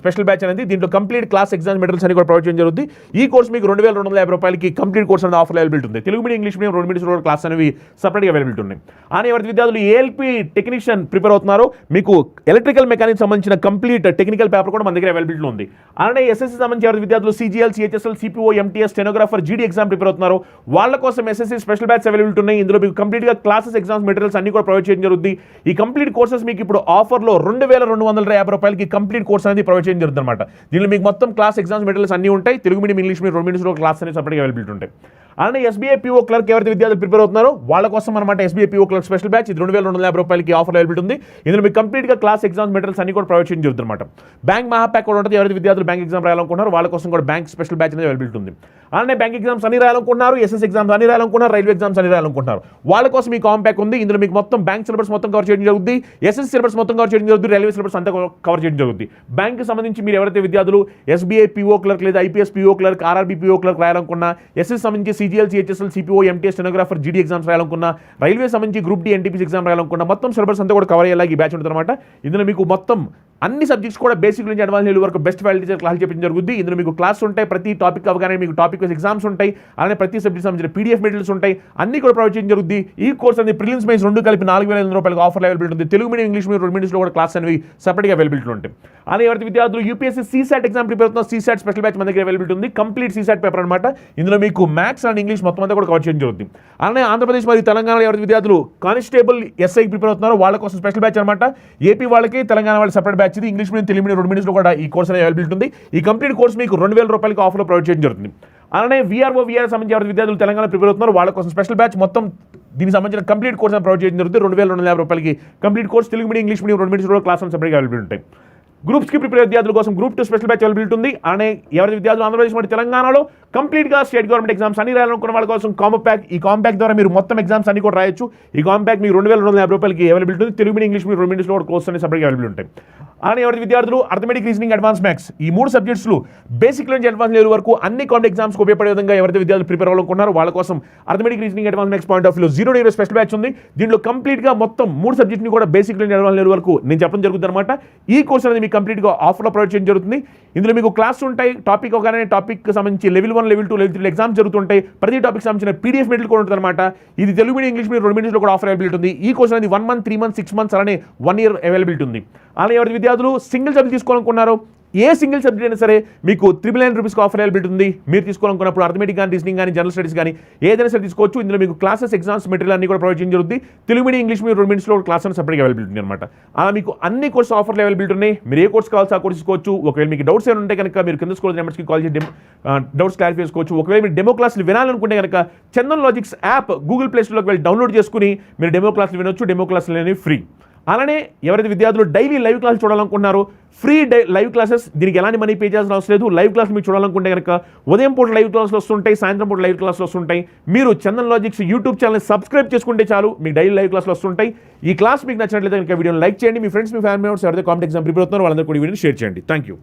స్పెషల్ బ్యాచ్ అనేది. దీంట్లో కంప్లీట్ క్లాస్, ఎగ్జామ్స్ మెటీరియల్స్ అని కూడా ప్రొవైడ్ చేయడం జరుగుతుంది. ఈ కోర్స్ మీకు 2,250 రూపాయలకి కంప్లీట్ కోర్స్ అనేది ఆఫర్ అవైలబుల్ ఉంటుంది. Telugu medium, English medium 2 medium class అనేవి సపరేట్గా అవైలబుల్ ఉన్నాయి. అని ఎవరైతే విద్యార్థులు ALP టెక్నీషియన్ ప్రిపేర్ అవుతున్నారో మీకు ఎలక్ట్రికల్ మెకానిక్స్ సంబంధించిన కంప్లీట్ టెక్నికల్ పేపర్ కూడా మన దగ్గర అవైలబుల్ ఉంది. అలానే SSC సంబంధించి ఎవరైతే విద్యార్థులు CGL, CHSL, CPO, MTS, stenographer, GD exam prepare అవుతున్నారో వాళ్ళ కోసం SSC స్పెషల్ బ్యాచ్ అవైలబుల్ ఉన్నాయి. ఇందులో మీకు కంప్లీట్గా క్లాసెస్, ఎగ్జామ్స్ మెటీరియల్స్ అన్ని కూడా ప్రొవైడ్ చేయడం జరుగుతుంది. ఈ కంప్లీట్ కోర్సెస్ మీకు ఇప్పుడు ఆఫర్లో 2,250 రూపాయలకి కంప్లీట్ కోర్స్ అనేది ప్రొవైడ్ చేయడం జరుగుతుంది అనమాట. దీనిలో మీకు మొత్తం క్లాస్, ఎగ్జామ్స్ మెటీరియల్స్ అన్ని ఉంటాయి. తెలుగు మీడియం, ఇంగ్లీష్ మీడియం 2 మీడియంలో క్లాస్ అనేది సపరేట్గా అవైలబుల్ ఉంటాయి. అలానే SBI PO క్లర్క్ ఎవరైతే విద్యార్థులు ప్రిపేర్ అవుతున్నారో వాళ్ళ కోసం అనమాట SBI PO clerk special batch. ఇది 2,250 రూపాయలకి ఆఫర్ అవైలబుల్ ఉంది. ఇందులో మీకు కంప్లీట్గా క్లాస్, ఎగ్జామ్స్ మెటీరియల్స్ అన్ని కూడా ప్రొవైడ్ చేయడం జరుగుతుంది అనమాట. బ్యాంక్ మహాప్యాక్ కూడా ఉంటుంది. ఎవరైతే విద్యార్థులు బ్యాంక్ ఎగ్జామ్ రాయాలనుకుంటున్నారో వాళ్ళ కోసం కూడా బ్యాంక్ స్పెషల్ బ్యాచ్ అనేది అవైలబుల్ ఉంది. అలానే బ్యాంక్ ఎగ్జామ్స్ అన్ని రాయాలనుకుంటున్నారు, SS ఎగ్జామ్స్ అన్ని రాయాలనుకుంటున్నారు, రైల్వే ఎగ్జామ్స్ అన్ని రాయాలనుకుంటున్నారు వాళ్ళ కోసం ఈ కాంపాక్ ఉంది. ఇందులో మీకు మొత్తం బ్యాంక్ సిలబస్ మొత్తం కవర్ చేయడం జరుగుతుంది, SS సిలబస్ మొత్తం కవర్ చేయడం జరుగుతుంది, రైల్వే సిలబస్ అంతా కవర్ చేయడం జరుగుతుంది. బ్యాంక్ సంబంధించి మీరు ఎవరైతే విద్యార్థులు SBI PO క్లర్క్ లేదా IPS PO clerk, RRB PO clerk రాయాలనుకున్నా, SS సంబంధించి CGL, CHSL, CPO, MTS, stenographer, GD exams రాయాలనుకున్నా, రైల్వే సంబంధించి గ్రూప్ D, NTPC ఎగ్జామ్ రాయాలనుకున్నా మొత్తం సిలబస్ అంతా కూడా కవర్ అయ్యేలాగా ఈ బ్యాచ్ ఉంటుంది అనమాట. ఇందులో మీకు మొత్తం అన్ని సబ్జెక్ట్స్ కూడా బేసిక్ నుంచి అడ్వాన్స్ లెవెల్ వరకు బెస్ట్ ఫ్యాకల్టీ క్లాస్ చెప్పడం జరుగుతుంది. ఇందులో మీకు క్లాస్ ఉంటాయి, ప్రతి టాపిక్ అవగానే మీకు టాపిక్ వైస్ ఎగ్జామ్స్ ఉంటాయి, అలానే ప్రతి సబ్జెక్ట్ సంబంధించిన పీడిఎఫ్ మెటీరియల్స్ ఉంటాయి, అన్ని కూడా ప్రొవైడ్ చేయడం జరుగుతుంది. ఈ కోర్స్ అనేది ప్రిలిమ్స్ మెయిన్స్ రెండు కలిపి 4,500 రూపాయలకు ఆఫర్ అవైలబిలిటీ ఉంది. తెలుగు మీడియం, ఇంగ్లీష్ మీడియం రెండు మీడియంలో కూడా క్లాస్ అనేవి సపరేట్గా అవైలబిలిటీ ఉంటాయి. అలానే ఎవరైతే విద్యార్థులు యూపీఎస్సీ సీసాట్ ఎగ్జామ్ ప్రిపేర్ అవుతున్న సీసాట్ స్పెషల్ బ్యాచ్ మన దగ్గర అవైలబిలిటీ ఉంది. కంప్లీట్ సీసాట్ పేపర్ అనమాట. ఇందులో మీకు మ్యాథ్స్ అండ్ ఇంగ్లీష్ మొత్తం అంతా కూడా కవర్ చేయడం జరుగుతుంది. అలానే ఆంధ్రప్రదేశ్ మరియు తెలంగాణలో ఎవరైతే విద్యార్థులు కానిస్టేబుల్ ఎస్ఐ ప్రిపేర్ అవుతున్నారో వాళ్ళ కోసం స్పెషల్ బ్యాచ్ అనమాట. ఏపీ వాళ్ళకి, తెలంగాణ వాళ్ళకి సపరేట్ బ్యాచ్ ఇది. ఇంగ్లీష్ మీడియం, తెలుగు మీడియం రెండు మీడియంలో కూడా ఈ కోర్స్ అనేది అవైలబిలిటీ ఉంది. ఈ కంప్లీట్ కోర్స్ మీకు 2,000 రూపాయలకి ఆఫర్లో ప్రొవైడ్ చేయడం జరుగుతుంది. అలానే వీఆర్ఓ సంబంధించి ఎవరైతే విద్యార్థులు తెలంగాణ ప్రిపేర్ అవుతున్నారు వాళ్ళ కోసం స్పెషల్ బ్యాచ్ మొత్తం దీనికి సంబంధించిన కంప్లీట్ కోర్స్ ప్రొవైడ్ చేయడం జరుగుతుంది. 2,250 రూపాయలకి complete course. Telugu medium, English medium రెండు మీడియంలో క్లాస్ సపరేట్గా అవైలబిలిటీ ఉంటాయి. గ్రూప్స్కి ప్రిపేర్ విద్యార్థుల కోసం గ్రూప్ 2 స్పెషల్ బ్యాచ్ అవైలబిలిటీ ఉంది. అలానే ఎవరైతే విద్యార్థులు ఆంధ్రప్రదేశ్ మరియు తెలంగాణలో కంప్లీట్గా స్టేట్ గవర్నమెంట్ ఎగ్జామ్స్ అన్ని రాయాలనుకున్న వాళ్ళ కోసం కాంబో ప్యాక్. ఈ కాంబో ప్యాక్ ద్వారా మీరు మొత్తం ఎగ్జామ్స్ అన్ని కూడా రాయొచ్చు. ఈ కాంబో ప్యాక్ మీకు 2,250 రూపాయలకి అవైలబిలిటీ ఉంది. తెలుగు మీడియం, ఇంగ్లీష్ మీడియం రెండు మీడియంలో కూడా కోర్స్ అనేది సపరేట్గా అవైలబిలిటీ ఉంటాయి. అలానే ఎవరైతే విద్యార్థులు అర్థమెటిక్, రీజనింగ్, అడ్వాన్స్ మ్యాథ్స్ ఈ 3 సబ్జెక్ట్స్లు బేసిక్ నుంచి అడ్వాన్స్ లెవెల్ వరకు అన్ని కాంపిటేటివ్ ఎగ్జామ్స్కి ఉపయోగపడే విధంగా ఎవరైతే విద్యార్థులు ప్రిపేర్ అవ్వాలనుకున్నారో వాళ్ళ కోసం arithmetic, reasoning, advance maths point of view 0 degree special batch ఉంది. దీంట్లో కంప్లీట్గా మొత్తం 3 సబ్జెక్ట్ని కూడా బేసిక్ నుంచి అడ్వాన్స్ లెవెల్ వరకు నేను చెప్పడం జరుగుతుంది అనమాట. ఈ కోర్స్ అనేది మీకు కంప్లీట్గా ఆఫర్లో ప్రొవైడ్ చేయడం జరుగుతుంది. ఇందులో మీకు క్లాస్ ఉంటాయి, టాపిక్ అవగానే టాపిక్ సంబంధించి లెవెల్ 1, లెవెల్ 2, లెవెల్ 3 ఎగ్జామ్స్ జరుగుతుంటాయి. ప్రతి టాపిక్ సంబంధించిన పీడిఎఫ్ మెటీరియల్ కూడా ఉంటుంది అనమాట. ఇది తెలుగు మీడియం, ఇంగ్లీష్ మీడియం రెండు మీడియంలో కూడా ఆఫర్ అవైలబిలిటీ ఉంది. ఈ కోర్స్ అనేది 1 మంత్, 3 మంత్స్, 6 మంత్స్ అలానే 1 ఇయర్ అవైలబిలిటీ ఉంది. అలానే ఎవరి విద్యార్థులు సింగిల్ సబ్జెక్ట్ తీసుకోవాలనుకున్నారో ఏ సింగిల్ సబ్జెక్ట్ అయినా సరే మీకు 999 రూపీస్కి ఆఫర్ అవైలబిలిటీ ఉంది. మీరు తీసుకోవాలనుకున్నప్పుడు అర్థమెటిక్ కానీ, రీజనింగ్ కానీ, జనరల్ స్టడీస్ కానీ ఏదైనా సరే తీసుకోవచ్చు. ఇందులో మీకు క్లాసెస్, ఎగ్జామ్స్ మెటీరియల్ అన్ని కూడా ప్రొవైడ్ చేయడం జరుగుతుంది. తెలుగు మీడియం, ఇంగ్లీష్ మీడియం రెండు మీడియంలో క్లాస్ అని సపరేట్గా అవైలబిలిటీ ఉంది అనమాట. అలా మీకు అన్ని కోర్స్ ఆఫర్లు అవైలబిలిటీ ఉన్నాయి. మీరు ఏ కోర్స్ కావాల్సి ఆ కోర్స్ తీసుకోవచ్చు. ఒకవేళ మీకు డౌట్స్ ఏమైనా ఉంటే కనుక మీరు కింద స్కూల్ నెంబర్స్కి కాల్ చేసి డౌట్స్ క్లారిఫై చేసుకోవచ్చు. ఒకవేళ మీరు డెమో క్లాసులు వినాలనుకుంటే కనుక Chandan logics app Google play స్టోర్లోకి వెళ్ళి డౌన్లోడ్ చేసుకుని మీరు డెమో క్లాసులు వినొచ్చు. డెమో క్లాసులు అనేవి ఫ్రీ. అలానే ఎవరైతే విద్యార్థులు డైలీ లైవ్ క్లాస్ చూడాలనుకుంటున్నారో ఫ్రీ లైవ్ క్లాసెస్, దీనికి ఎలాంటి మనీ పే చేయాల్సిన అవసరం లేదు. లైవ్ క్లాస్ మీరు చూడాలనుకుంటే కనుక ఉదయం పూట లైవ్ క్లాసులు వస్తుంటాయి, సాయంత్రం పూట లైవ్ క్లాసులు వస్తుంటాయి. మీరు Chandan logics YouTube channel subscribe చేసుకుంటే చాలు, మీకు డైలీ లైవ్ క్లాసులు వస్తుంటాయి. ఈ క్లాస్ మీకు నచ్చినట్లయితే కనుక వీడియోని లైక్ చేయండి. మీ ఫ్రెండ్స్, మీ ఫ్యామిలీ మెంబర్స్ ఎవరైతే కాంపిటేటివ్ ఎగ్జామ్ ప్రిపేర్ అవుతున్నారో వాళ్ళందరూ కూడా వీడియోని షేర్ చేయండి. Thank you.